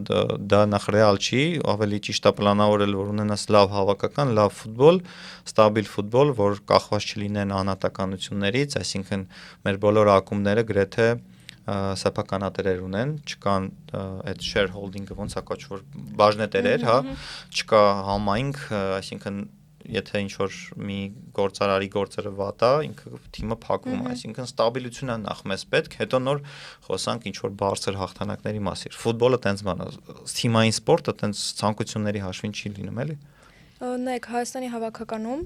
դա նախ ռեալ չի, ավելի ճիշտ է պլանավորել, որ ունենաս լավ հավաքական, լավ ֆուտբոլ, ստաբիլ ֆուտբոլ, որ կախված չլինեն անհատականություններից, այսինքն մեր բոլոր ակումբները գրեթե սեփականատերեր ունեն, չկան այդ shareholding-ը ոնց է կոչվում, բաժնետերեր, հա, չկա համայնք, այսինքն եթե ինչ-որ մի գործարարի գործերը վատ է, ինքը թիմը փակվում է, այսինքն ստաբիլությունն է նախ մեզ պետք, հետո նոր խոսանք ինչ-որ բարձր հաղթանակների մասին։ Ֆուտբոլը տենց բան է, թիմային սպորտը տենց ցանկությունների հաշվին չի լինում, էլի։ Նայեք, Հայաստանի հավաքականում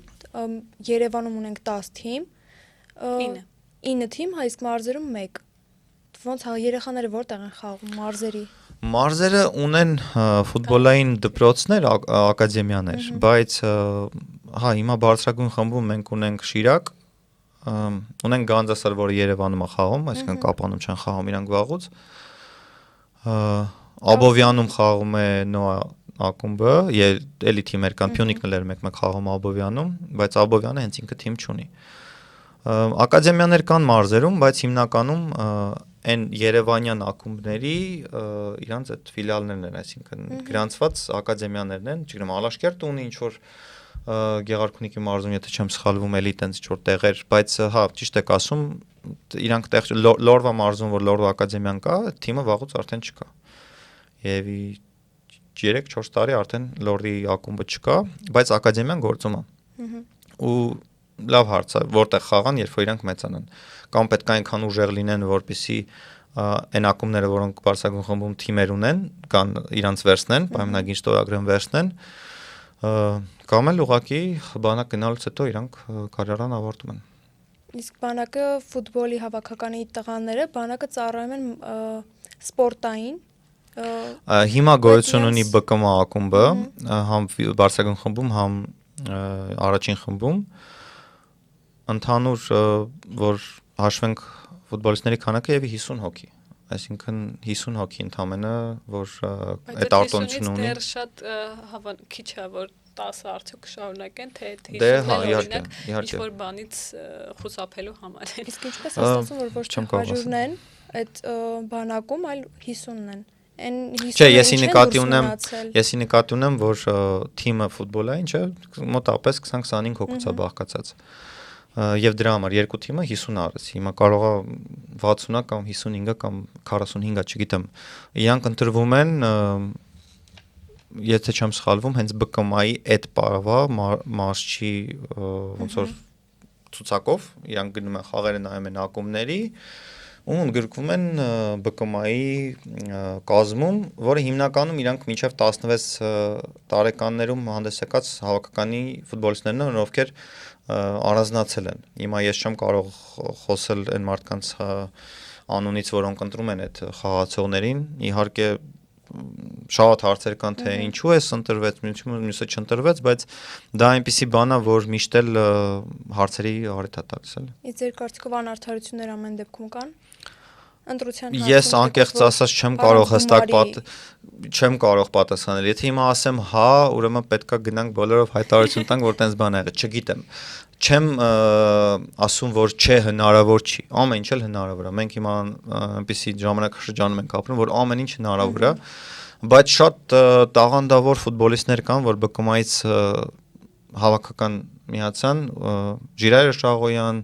Երևանում ունենք 10 թիմ, 9 թիմ, իսկ մարզերում 1։ Ոնց երեխաները որտեղ են խաղում մարզերի։ Մարզերը ունեն ֆուտբոլային դպրոցներ, ակադեմիաներ, բայց հա հիմա բարձրագույն խմբում մենք ունենք Շիրակ, ունենք Գանձասար, որը Երևանում է խաղում, այսինքն Կապանում չեն խաղում իրանք վաղուց։ Աբովյանում խաղում է Նոա ակումբը, էլի թիմեր կան, Փյունիկն էլ մեկ-մեկ խաղում Աբովյանում, բայց Աբովյանը հենց ինքը թիմ չունի։ Ակադեմիաներ կան մարզերում, բայց հիմնականում այն Երևանյան ակումբների իրանց այդ ֆիլիալներն են, այսինքն գրանցված ակադեմիաներն են, չգիտեմ, Ալաշկերտը ունի ինչ-որ Գեղարքունիքի մարզում, եթե չեմ սխալվում, էլի տենց ինչ-որ տեղեր, բայց հա, ճիշտ եք ասում, իրանք տեղ Լորվա մարզում, որ Լորվա ակադեմիան կա, թիմը վաղուց արդեն չկա։ Եվ 3-4 տարի արդեն Լորվի ակումբը չկա, բայց ակադեմիան գործում է։ Ու լավ հարց է, որտեղ խաղան, երբ որ իրանք մեծանան։ Կամ պետք է այնքան ուժեղ լինեն, որպեսզի այն ակումբները, որոնք բարձրագույն խմբում թիմեր ունեն, կան իրանց վերցնեն, պայմանագիր ստորագրեն վերցնեն, կամ էլ ուղղակի բանակ գնալուց հետո իրանք կարիերան ավարտում են։ Իսկ բանակը ֆուտբոլի հավաքականի տղաները բանակը ծառայում են սպորտային Հիմա գոյություն ունի ԲԿՄ ակումբը, համ բարձրագույն խմբում, համ առաջին խմբում։ Ընդհանուր որ հաշվենք ֆուտբոլիստների քանակը եւ 50 հոգի, այսինքն 50 հոգի ընդամենը, որ այդ արտոնությունը ունի։ Դեռ շատ քիչ է, որ 10 արդյոք կշարունակեն, թե ինչ որ բանից խուսափելու համար։ Իսկ ինչպես է ստացվում, որ ոչ թե 100-ն են այդ բանակում, այլ 50-ն են։ Չէ, եսի նկատի ունեմ, որ թիմը ֆուտբոլային, չէ, մոտավորապես 20-25 հոգուց է բաղկացած։ Եվ դրա համար երկու թիմը 50 արեց։ Հիմա կարող է 60-ը կամ 55-ը կամ 45-ը, չգիտեմ։ Իրանք ընտրվում են, եթե չեմ սխալվում, հենց ԲԿՄ-ի այդ պարավա մարշչի ոնց որ ցուցակով, իրանք գնում են խաղերը նայում են ակումբների ու ընդգրկվում են ԲԿՄ-ի կազմում, որը հիմնականում իրանք մինչև 16 տարեկաններում հանդես եկած հավաքականի ֆուտբոլիստներն են, ովքեր առանձնացել են։ Հիմա ես չեմ կարող խոսել այն մարդկանց անունից, որոնք ընտրում են այդ խաղացողներին, իհարկե շատ հարցեր կան, թե ինչու էս ընտրվեց, մյուսը չընտրվեց, բայց դա այնպիսի բան է, որ միշտ էլ հարցերի առիթ է տալիս էլ։ Իսկ ձեր կարծիքով անարդարություններ ամեն դեպքում կան։ Ընտրության հարցում ես անկեղծ ասած չեմ կարող պատասխանել։ Եթե հիմա ասեմ հա, ուրեմն պետքա գնանք բոլորով հայտարարություն տանք, որ տենց բան ա եղել, չգիտեմ։ Չեմ ասում, որ չէ, հնարավոր չի։ Ամեն ինչ էլ հնարավոր է։ Մենք հիմա այնպիսի ժամանակաշրջանում ենք ապրում, որ ամեն ինչ հնարավոր է, բայց շատ տաղանդավոր ֆուտբոլիստներ կան, որ ԲԿՄ-ից հավաքական միացան, Ժիրայր Շաղոյան,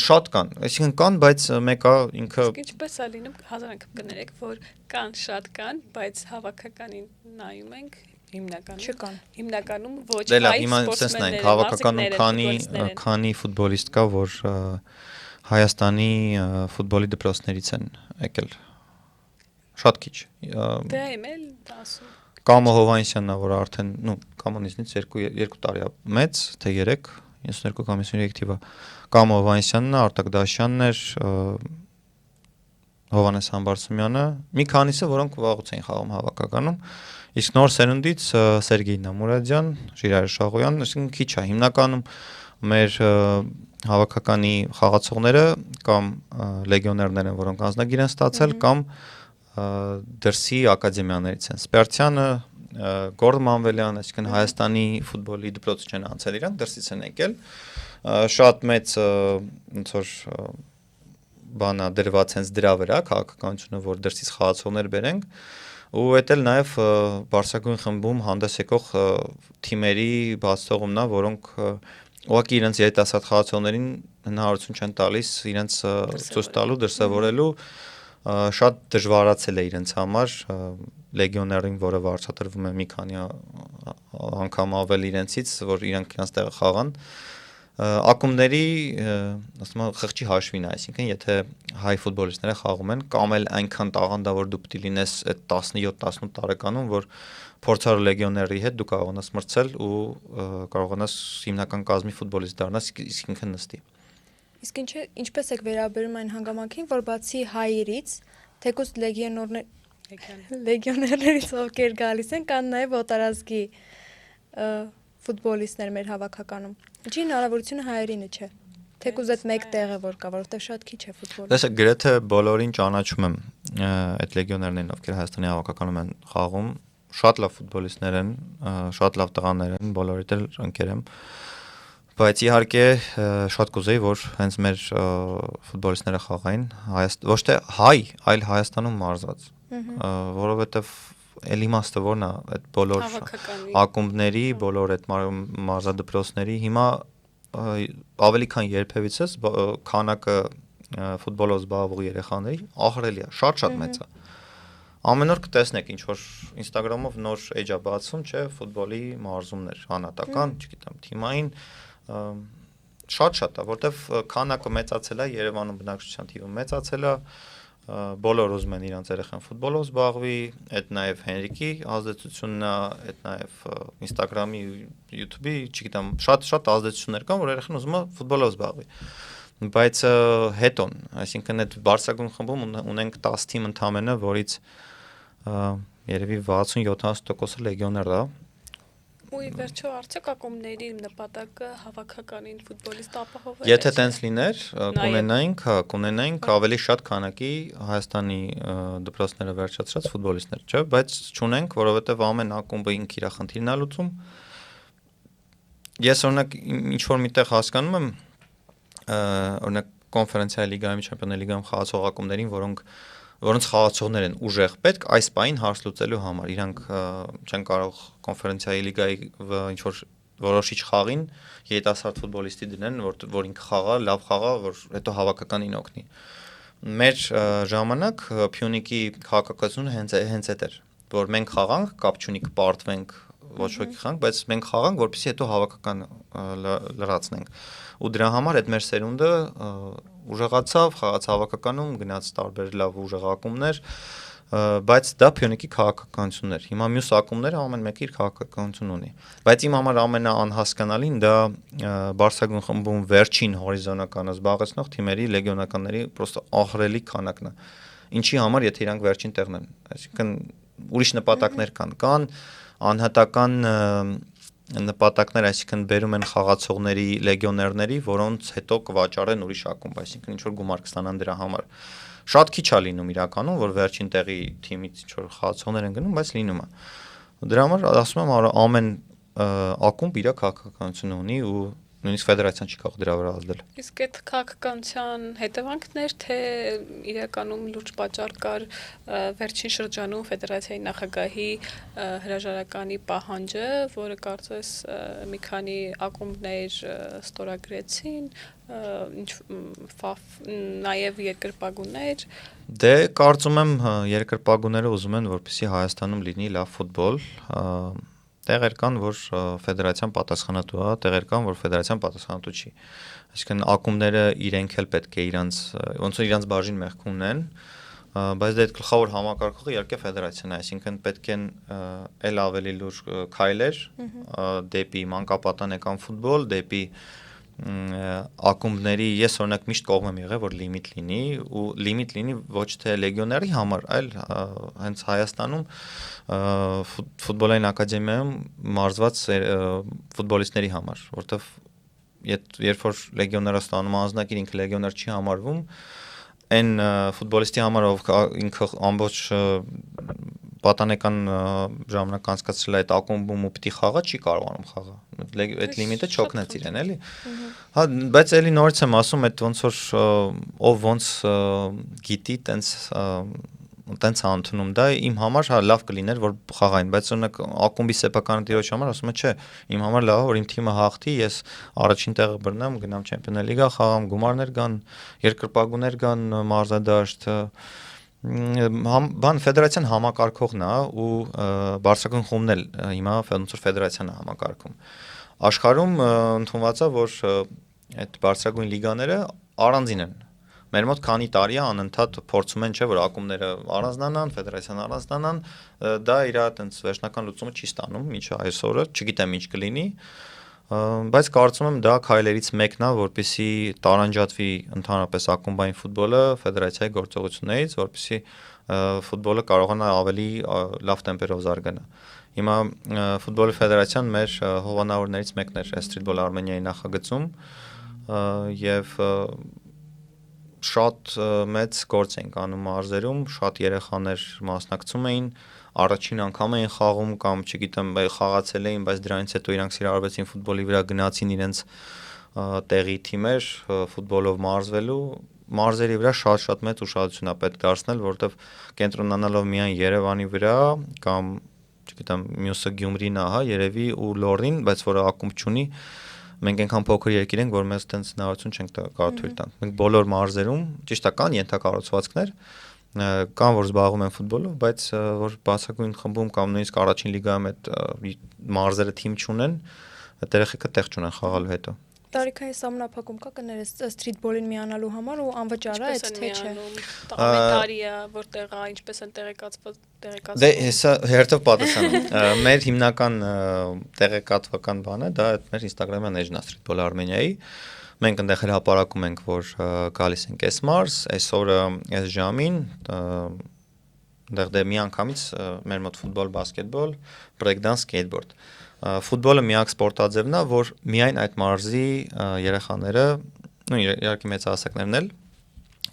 շատ կան, այսինքն կան, բայց մեկը ինքը ինչպես է լինում, հազարանք կներեք, որ կան, շատ կան, բայց հավաքականին նայում ենք հիմնականում ոչ հայ սպորտսմեններ, հավաքականում քանի ֆուտբոլիստ կա, որ Հայաստանի ֆուտբոլի դպրոցներից են եկել։ Շատ քիչ։ Դե եմ էլ ասում։ Կամո Հովհաննիսյանն է, որ արդեն, կոմունիզմից 2 տարի է մեծ, թե 3, 92 կամ 93 թիվը։ Կամո Հովհաննիսյանն է, Արտակ Դաշյանն էր, Հովհաննես Համբարձումյանը, մի քանիսը, որոնք վաղուց էին խաղում հավաքականում, իսկ նոր սերունդից Սերգեյ Նամուրադյան, Ժիրայր Շաղոյան, այսինքն քիչ է, հիմնականում մեր հավաքականի խաղացողները կամ լեգիոներներ են, որոնք անձնագիր են ստացել, կամ դրսի ակադեմիաներից են։ Սպերտյանը, Գորդ Մանվելյան, այսինքն Հայաստանի ֆուտբոլի դպրոցը չեն անցել իրանք, դրսից են եկել, շատ մեծ ոնց որ բանա դրված հենց դրա վրա քաղաքականությունը, որ դրսից խաղացողներ բերենք, ու այդ էլ նաև բարձրագույն խմբում հանդես եկող թիմերի բաց թողումն է, որոնք ուղղակի իրենց երիտասարդ խաղացողներին հնարավորություն չեն տալիս իրենց ցույց տալու, դրսևորելու, շատ դժվարացել է իրենց համար լեգիոներին, որը վարձատրվում է մի քանի անգամ ավել իրենցից, որ իրանք իրենց տեղը խաղան, ակումբների ասում եմ խղճի հաշվին, այսինքն եթե հայ ֆուտբոլիստները խաղում են, կամ էլ այնքան տաղանդավոր դու պետք է լինես այդ 17-18 տարեկանում, որ փորձառու լեգիոների հետ դու կարողանաս մրցել ու կարողանաս հիմնական կազմի ֆուտբոլիստ դառնաս, իսկ ինքը նստի։ Իսկ ինչպես եք վերաբերում այն հանգամանքին, որ բացի հայերից, թեկուզ լեգիոներներից ովքեր գալիս են, կան նաև օտարազգի ֆուտբոլիստներ մեր հավաքականում։ Ինչի հնարավորությունը հայերինը չէ։ Թեկուզ այդ մեկ տեղը որ կա, որովհետև շատ քիչ է ֆուտբոլը։ Տեսեք, գրեթե բոլորին ճանաչում եմ այդ լեգիոներներին, ովքեր Հայաստանի հավաքականում են խաղում, շատ լավ ֆուտբոլիստներ են, շատ լավ տղաներ են, բոլորիդ էլ ընկեր եմ։ Բայց իհարկե շատ կուզեի, որ հենց մեր ֆուտբոլիստները խաղային ոչ թե հայ, այլ Հայաստանում մարզված, որովհետև էլ իմաստը որն է այդ բոլոր ակումբների, բոլոր այդ մարզադպրոցների հիմա ավելի քան երբևիցե քանակը ֆուտբոլով զբաղվող երեխաների ահռելի է, շատ մեծ է։ Ամեն օր կտեսնեք ինչ որ Instagram-ով նոր էջ է բացվում, չէ, ֆուտբոլի մարզումներ, հանրատական, չգիտեմ, թիմային շատ է, որտեվ քանակը մեծացել է, Երևանում բնակչության թիվը մեծացել է, բոլոր ուզում են իրանց երեխան ֆուտբոլով զբաղվի, այդ նաև Հենրիկի ազդեցությունն է, այդ նաև Instagram-ի, YouTube-ի, չգիտեմ, շատ ազդեցություններ կան, որ երեխան ուզում է ֆուտբոլով զբաղվի։ Բայց հետոն, այսինքն այդ բարձրագույն խմբում ունենք 10 թիմ ընդամենը, որից երևի 60-70%-ը լեգիոներ է։ Ու ի վերջո արդյոք ակումբների նպատակը հավաքականին ֆուտբոլիստ ապահովել է։ Եթե տենց լիներ, կունենայինք ավելի շատ քանակի Հայաստանի դպրոցները վերջացրած ֆուտբոլիստներ, չէ՞, բայց չունենք, որովհետև ամեն ակումբը ինքը իր խնդիրն է լուծում։ Ես օրինակ ինչ որ միտեղ հասկանում եմ, օրինակ կոնֆերենցիա լիգայում, չեմպիոններ լիգայում խաղացող ակումբներին, որոնց խաղացողներ են ուժեղ պետք այս պահին հարց լուծելու համար։ Իրանք չեն կարող կոնֆերենցիայի լիգայի ինչ որ որոշիչ խաղին երիտասարդ ֆուտբոլիստի դնեն, որ ինքը խաղա, լավ խաղա, որ հետո հավաքականին օգնի։ Մեր ժամանակ Փյունիկի քաղաքականությունը հենց այդ էր, որ մենք խաղանք, կապ չունի կպարտվենք, ոչ ոքի խաղանք, բայց մենք խաղանք, որպեսզի հետո հավաքական լրացնենք։ Ու դրա համար այդ մեր սերունդը ուժեղացավ, խաղաց հավաքականում, գնաց տարբեր լավ ուժեղ ակումբներ, բայց դա Փյունիկի քաղաքականությունն էր։ Հիմա մյուս ակումբները ամեն մեկը իր քաղաքականություն ունի։ Բայց իմ համար ամենաանհասկանալին դա Բարսագույն խմբում վերջին հորիզոնականը զբաղեցնող թիմերի լեգիոնականների պրոստը ահռելի քանակն է։ Ինչի համար, եթե իրանք վերջին տեղն են, այսինքն ուրիշ նպատակներ կան անհատական նպատակներ, այսինքն բերում են խաղացողների լեգիոներների, որոնց հետո կվաճառեն ուրիշ ակումբ, այսինքն ինչ որ գումար կստանան դրա համար։ Շատ քիչ է լինում իրականում, որ վերջին տեղի թիմից ինչ որ խաղացողներ են գնում, բայց լինում է։ Դրա համար ասում եմ, ամեն ակումբ իր քաղաքականությունը ունի ու նույնիսկ ֆեդերացիան չի կարող դրա վրա ազդել։ Իսկ այդ քաղաքականության հետևանքներ, թե իրականում լուրջ պատճառ կար վերջին շրջանում ֆեդերացիայի նախագահի հրաժարականի պահանջը, որը կարծես մի քանի ակումբներ ստորագրեցին, նաև երկրպագուներ։ Դե կարծում եմ երկրպագուները ուզում են, որպեսզի Հայաստանում լինի լավ ֆուտբոլ, տեղեր կան, որ ֆեդերացիան պատասխանատու է, տեղեր կան, որ ֆեդերացիան պատասխանատու չի։ Այսինքն ակումբները իրենք էլ պետք է ոնց որ իրանց բաժին մեղք ունեն, բայց դա այդ գլխավոր համակարգողը իհարկե ֆեդերացիան է, այսինքն պետք են էլ ավելի լուրջ քայլեր դեպի մանկապատանեկան ֆուտբոլ, դեպի ակումբների, ես օրինակ միշտ կողմ եմ եղել, որ լիմիտ լինի ու լիմիտ լինի ոչ թե լեգիոների համար, այլ հենց Հայաստանում ֆուտբոլային ակադեմիայում մարզված ֆուտբոլիստների համար, որտեվ երբ որ լեգիոները ստանում անձնակիր, ինքը լեգիոներ չի համարվում, այն ֆուտբոլիստի համար, ով ինքը ամբողջ պատանեկան ժամանակ անցկացրել է այդ ակումբում ու պիտի խաղա, չի կարողանում խաղա։ Այդ լիմիտը չօգնեց իրեն, էլի։ Հա, բայց էլի նորից եմ ասում, այդ ոնց որ ով ոնց գիտի, տենց անդունում դա իմ համար հա լավ կլիներ, որ խաղային, բայց օրինակ ակումբի սեփական տիրոջ համար ասում եմ, չէ, իմ համար լավ է, որ իմ թիմը հաղթի, ես առաջին տեղը բռնեմ, գնամ Չեմպիոններ լիգա խաղամ, գումարներ կան, երկրպագուներ կան, մարզադաշտ, ֆեդերացիան համակարգողն է ու Բարսագույն խումբն էլ հիմա ոնց որ ֆեդերացիան է համակարգում։ Աշխարհում ընդունված է, որ այդ Բարսագույն լիգաները առանձին են։ Մեր մոտ քանի տարի է անընդհատ փորձում են, չէ, որ ակումբները առանձնանան, ֆեդերացիան առանձնանան, դա իր այդպես վերջնական լուծումը չի ստանում, ինչը այսօրը, չգիտեմ ինչ կլինի, բայց կարծում եմ դա քայլերից մեկն է, որպեսզի տարանջատվի ընդհանրապես ակումբային ֆուտբոլը ֆեդերացիայի գործողություններից, որպեսզի ֆուտբոլը կարողանա ավելի լավ տեմպերով զարգանա։ Հիմա ֆուտբոլի ֆեդերացիան մեր հովանավորներից մեկն էր Streetball Armenia-ի նախագծում եւ շատ մեծ գործ ենք անում մարզերում, շատ երեխաներ մասնակցում էին, առաջին անգամ էին խաղում կամ չգիտեմ, խաղացել էին, բայց դրանից հետո իրանք սիրահարվեցին ֆուտբոլի վրա, գնացին իրենց տեղի թիմեր ֆուտբոլով մարզվելու, մարզերի վրա շատ մեծ ուշադրություն է պետք դարձնել, որովհետև կենտրոնանալով միայն Երևանի վրա կամ չգիտեմ, մյուսը Գյումրին է, հա, երևի ու Լոռին, բայց որը ակումբ չունի, մենք այնքան փոքր երկիր ենք, որ մեզ այդպես հնարավորություն չենք կարող թույլ տալ։ Մենք բոլոր մարզերում, ճիշտ է, կան ենթակառուցվածքներ, կան որ զբաղվում են ֆուտբոլով, բայց որ բացակայուն խմբում կամ նույնիսկ առաջին լիգայում այդ մարզերը թիմ չունեն, այդ երեխեքը տեղ չունեն խաղալու հետո։ Տարիքային սահմանափակում կա կներես սթրիթբոլին միանալու համար ու անվճար է, այդ թե չէ։ Ամեն տարի է որտեղ է, ինչպես են տեղեկացված։ Դե հեսա հերթով պատասխանում։ Մեր հիմնական տեղեկատվական բանը դա այդ մեր Instagram-յան էջն է Streetball Armenia-ի։ Մենք այնտեղ հրապարակում ենք, որ գալիս ենք այս մարս, այսօրը այս ժամին, այնտեղ դե միանգամից մեր մոտ ֆուտբոլ, բասկետբոլ, բրեյքդանս, սկեյթբորդ։ Ֆուտբոլը միակ սպորտաձևն է, որ միայն այդ մարզի երեխաները, նույն իհարկե մեծահասակներն էլ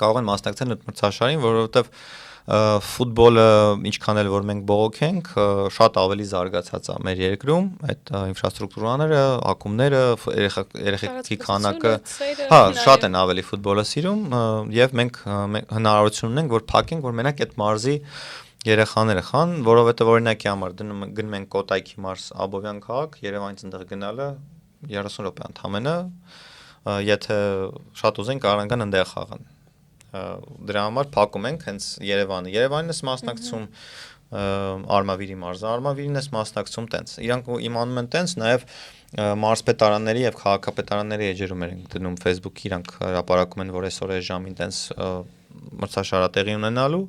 կարող են մասնակցել այդ մրցաշարին, որովհետև ֆուտբոլը ինչքան էլ որ մենք բողոքենք, շատ ավելի զարգացած է մեր երկրում, այդ ինֆրաստրուկտուրաները, ակումբները, երեխեքի քանակը, հա, շատ են ավելի ֆուտբոլը սիրում եւ մենք հնարավորություն ունենք, որ փակենք, որ մենակ այդ մարզի երեխաները խան, որովհետեւ օրինակի համար գնում ենք Կոտայքի մարզ Աբովյան քաղաք, Երևանից այնտեղ գնալը 30 րոպե ընդամենը, եթե շատ ուզեն կարող են այնտեղ խաղան։ Դրա համար փակում ենք հենց Երևանը։ Երևանին ես մասնակցում Արմավիրի մարզը, Արմավիրին ես մասնակցում տենց։ Իրանք իմանում են տենց, նաև մարզպետարանների եւ քաղաքապետարանների էջերում ենք դնում Facebook-ի, իրանք հրապարակում են, որ այսօր այս ժամին տենց մրցաշարատեղի ունենալու,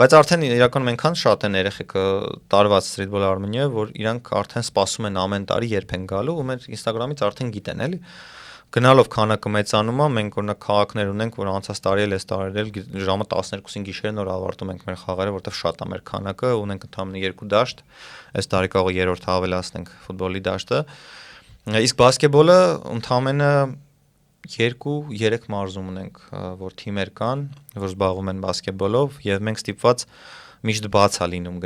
բայց արդեն իրականում այնքան շատ են երեխեքը տարված Streetball Armenia, որ իրանք արդեն սպասում են ամեն տարի երբ են գալու, ու մեր Instagram-ից արդեն գիտեն, էլի։ Գնալով քանակը մեծանում է, մենք օրինակ քաղաքներ ունենք, որ անցած տարի էլ այս տարի էլ ժամը 12-ին գիշերն որ ավարտում ենք մեր խաղերը, որտեղ շատ է մեր քանակը, ունենք ընդամենը 2 դաշտ, այս տարի կարող է 3-րդ ավելացնենք ֆուտբոլի դաշտը։ Իսկ բասկետբոլը ընդամենը 2-3 մարզում ունենք, որ թիմեր կան, որ զբաղվում են բասկետբոլով, եւ մենք ստիպված միշտ բաց է լինում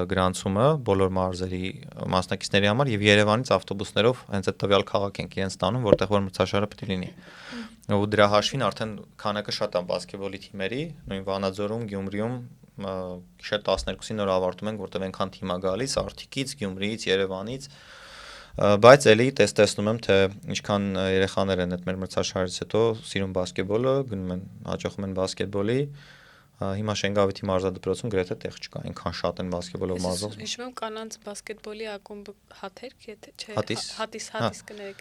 գրանցումը բոլոր մարզերի մասնակիցների համար եւ Երևանից ավտոբուսներով հենց այդ տվյալ քաղաք ենք իրենց տանում, որտեղ որ մրցաշարը պետք է լինի։ Ու դրա հաշվին արդեն քանակը շատ է բասկետբոլի թիմերի, նույն Վանաձորում, Գյումրիում գիշեր 12-ին նոր ավարտում ենք, որտեղ այնքան թիմ է գալիս Արթիկից, Գյումրիից, Երևանից, բայց էլի տեսնում եմ թե ինչքան երեխաներ են այդ մեր մրցաշարից հետո սիրում բասկետբոլը, գնում են, հաճախում են բասկետբոլի։ Հիմա Շենգավիթի մարզադպրոցում գրեթե տեղ չկա, այնքան շատ են բասկետբոլով մարզող։ Հիշում եմ կանանց բասկետբոլի ակումբը Հաթերք, եթե չէ, Հատիս կներեք։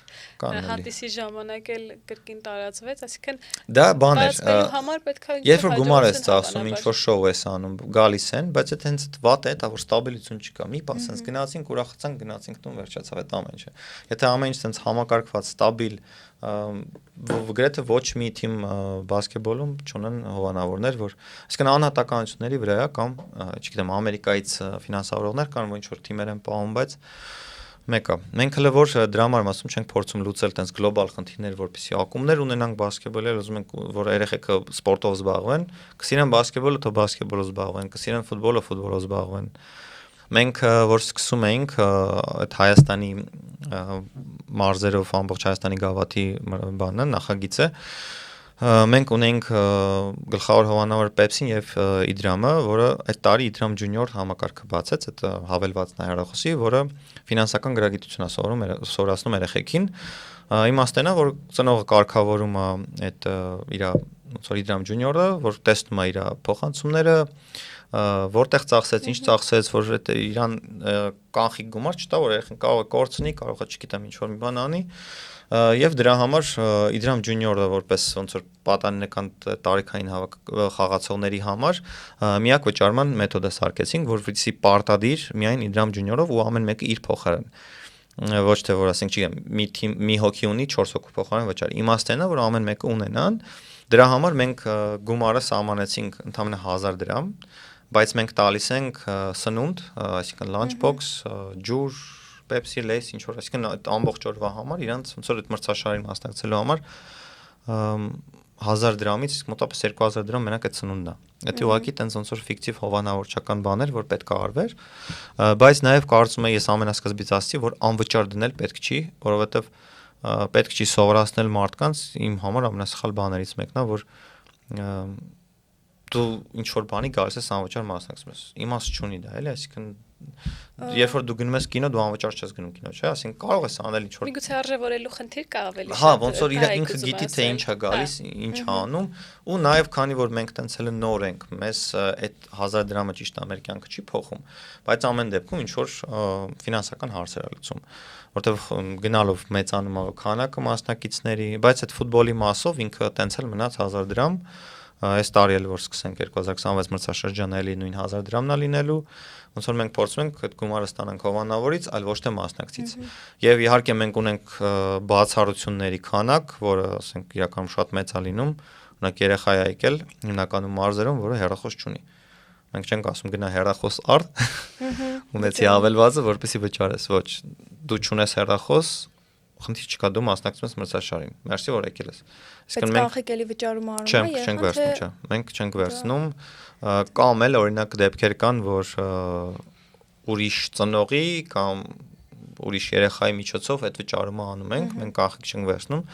Հատիսի ժամանակ էլ կրկին տարածվեց, այսինքն դա բան էր։ Համար պետք է երբ որ գումար ես ծախսում, ինչ որ շոու ես անում, գալիս են, բայց այդ հենց վատ է, դա որ ստաբիլիզություն չկա։ Մի պահ sense գնացինք, ուրախացանք, գնացինք տուն, վերջացավ այդ ամեն ինչը։ Եթե ամեն ինչ sense համակարգված, ստաբիլ գրեթե ոչ մի թիմ բասկետբոլում չունեն հովանավորներ, որ այսինքն անհատականությունների վրա է կամ չգիտեմ Ամերիկայից ֆինանսավորողներ կան, որ ինչ որ թիմեր են պահում, բայց մեկը մենք հələ որ դրա համար ասում չենք փորձում լուծել տենց գլոբալ խնդիրներ, որպեսզի ակումբներ ունենանք բասկետբոլի, ուզում ենք որ երեխեքը սպորտով զբաղվեն, կսիրեն բասկետբոլը, թող բասկետբոլով զբաղվեն, կսիրեն ֆուտբոլը, ֆուտբոլով զբաղվեն։ Մենք որ սկսում էինք այդ Հայաստանի մարզերով ամբողջ Հայաստանի գավաթի բանը նախագիծը մենք ունենք գլխավոր հովանավոր Պեպսին եւ Իդրամը, որը այդ տարի Իդրամ Junior համակարգը բացեց, այդ հավելվածն է հեռախոսի, որը ֆինանսական գրագիտություն է սովորացնում երեխեքին։ Իմաստն է, որ ծնողը կարգավորում է այդ իր ոնց որ Իդրամ Junior-ը, որ տեսնում է իր փոխանցումները, որտեղ ծախսեց, ինչ ծախսեց, որ այդ իրան կանխիկ գումար չտա, որ երեխան կարող է կորցնի, կարող է չգիտեմ ինչ որ մի բան անի, եւ դրա համար Իդրամ Junior-ը որպես ոնց որ պատանեկան տարիքային խաղացողների համար միակ վճարման մեթոդը սարքեցինք, որովհետեւ պարտադիր միայն Իդրամ Junior-ով ու ամեն մեկը իր փոխարեն ոչ թե որ ասենք չգիտեմ մի հոգի ունի 4 հոգու փոխարեն վճար։ Իմաստն է, որ ամեն մեկը ունենան, դրա համար մենք գումարը սահմանեցինք ընդամենը 1000 դրամ, բայց մենք տալիս ենք սնունդ, այսինքն lunch box, ջուր, Pepsi, Lays, ինչ որ, այսինքն ամբողջ օրվա համար իրանց ոնց որ այդ մրցաշարին մասնակցելու համար 1000 դրամից մոտավորապես 2000 դրամ մենակ այդ սնունդն է։ Դա ուղղակի տենց ոնց որ ֆիկտիվ հովանավորչական բաներ, որ պետք է արվեր, բայց նաև կարծում եմ ես ամենասկզբից ասացի, որ անվճար դնել պետք չի, որովհետև պետք չի սովորացնել մարդկանց իմ համար ամենասխալ բաներից մեկն է, որ դու ինչ որ բանի գալիս ես անվճար մասնակցում ես։ Իմաստ չունի դա, էլի, այսինքն երբ որ դու գնում ես կինո, դու անվճար չես գնում կինո, չէ՞, ասենք կարող ես անել ինչ որ Միգուցե արժևորելու խնդիր կա ավելի Հա, ոնց որ ինքը գիտի թե ինչ է գալիս, ինչ է անում, ու նաև քանի որ մենք տենց էլ նոր ենք, մեզ այդ 1000 դրամը ճիշտ ամեր կյանքը չի փոխում, բայց ամեն դեպքում ինչ որ ֆինանսական հարցեր է լուծում, որտեղ գնալով մեծանում է քանակը մասնակիցների, բայց այդ ֆուտբոլի մասով ինքը տենց էլ մնաց 1000 դրամ այս տարի էլ որ սկսենք 2026 մրցաշրջանը էլի նույն 1000 դրամն է լինելու, ոնց որ մենք փորձում ենք այդ գումարը ստանանք հովանավորից, այլ ոչ թե մասնակցից։ Եվ իհարկե մենք ունենք բացառությունների քանակ, որը ասենք իրականում շատ մեծ է լինում, օրինակ երեխա է եկել հիմնականում մարզերում, որը հեռախոս չունի։ Մենք չենք ասում գնա հեռախոս առ, ունեցի ավելվածը, որպեսզի վճարես, ոչ, դու չունես հեռախոս, խնդիր չկա, դու մասնակցում ես մրցաշարին։ Մերսի որ եկել ես։ Իսկ մենք էլի վճարում արում է, չենք վերցնում, չէ։ Մենք չենք վերցնում, կամ էլ օրինակ դեպքեր կան, որ ուրիշ ծնողի կամ ուրիշ երեխայի միջոցով այդ վճարումը անում ենք, մենք կանխիկ չենք վերցնում։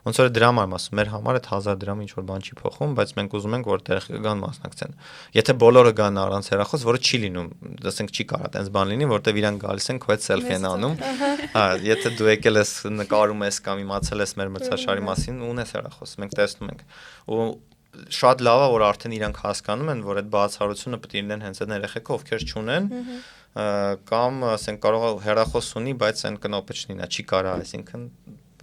Ոնց որ դրամ եմ ասում, մեր համար այդ 1000 դրամը ինչ որ բան չի փոխում, բայց մենք ուզում ենք որ տեղը գան մասնակցեն։ Եթե բոլորը գան առանց հեռախոս, որը չի լինում, ասենք չի կարա տենց բան լինի, որտեվ իրան գալիս են քո հետ սելֆի են անում։ Հա, եթե դու եկել ես նկարում ես կամ իմացել ես մեր մրցաշարի մասին, ունես հեռախոս, մենք տեսնում ենք։ Ու շատ լավ է որ արդեն իրանք հասկանում են, որ այդ բացառությունը պետք է լինեն հենց այդ երեխեքը, ովքեր չունեն, կամ ասենք կարող է հեռախոս ունի, բայց այն կնոպը չլինի, նա չի կարա, այսինքն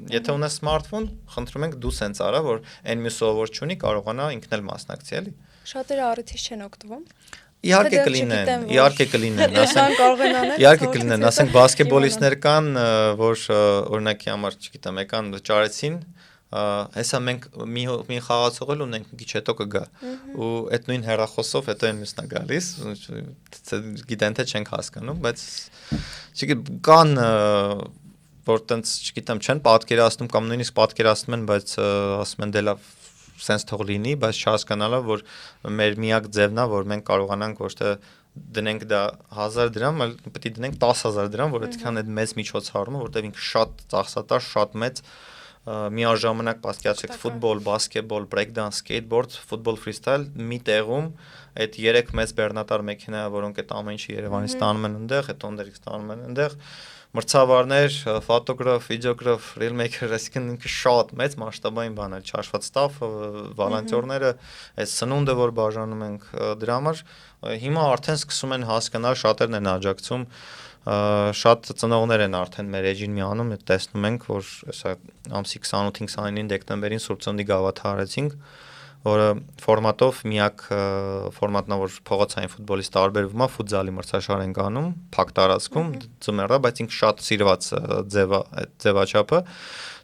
եթե ունես սմարթֆոն, խնդրում ենք դու սենց արա, որ այն մյուսը որ չունի, կարողանա ինքն էլ մասնակցի, էլի։ Շատերը առիթից չեն օգտվում։ Իհարկե կլինեն, ասենք բասկետբոլիստներ կան, որ օրինակի համար, չգիտեմ, եկան վճարեցին, հեսա մենք մի խաղացող էլ ունենք, մի քիչ հետո կգա։ Ու այդ նույն հեռախոսով հետո այն մյուսն է գալիս, գիտեն թե չենք հասկանում, բայց չգիտեմ, կան որ տենց, չգիտեմ, չեն պատկերացնում կամ նույնիսկ պատկերացնում են, բայց ասում են դե լավ սենց թող լինի, բայց չհասկանալը, որ մեր միակ ձևն է, որ մենք կարողանանք ոչ թե դնենք դա 1000 դրամ, այլ պետք է դնենք 10000 դրամ, որ այդքան այդ մեծ միջոցառումը, որտեղ ինքը շատ ծախսատար, շատ մեծ միաժամանակ պատկերացրեք ֆուտբոլ, բասկետբոլ, բրեյքդանս, սկեյթբորդ, ֆուտբոլ ֆրիստայլ մի տեղում այդ 3 մեծ բեռնատար մեքենա, որոնք այդ ամեն ինչը Երևանից ստանում են այնտեղ, հետո այնտեղից ստանում են այնտեղ մրցավարներ, ֆոտոգրաֆ, վիդեոգրաֆ, ռիլմեյքեր, այսինքն ինքը շատ մեծ մասշտաբային բան է, չհաշված ստաֆը, վոլոնտյորները, այս սնունդը, որ բաժանում ենք դրա համար, հիմա արդեն սկսում են հասկանալ, շատերն են աջակցում, շատ ծնողներ են արդեն մեր էջին միանում, տեսնում ենք, որ հեսա ամսի 28-29 դեկտեմբերին Սուրբ Ծննդի գավաթը արեցինք, որը ֆորմատով միակ ֆորմատն է, որ փողոցային ֆուտբոլից տարբերվում է, ֆուտզալի մրցաշար են անում, փակ տարածքում, ձմեռա, բայց ինքը շատ սիրված ձևաչափը։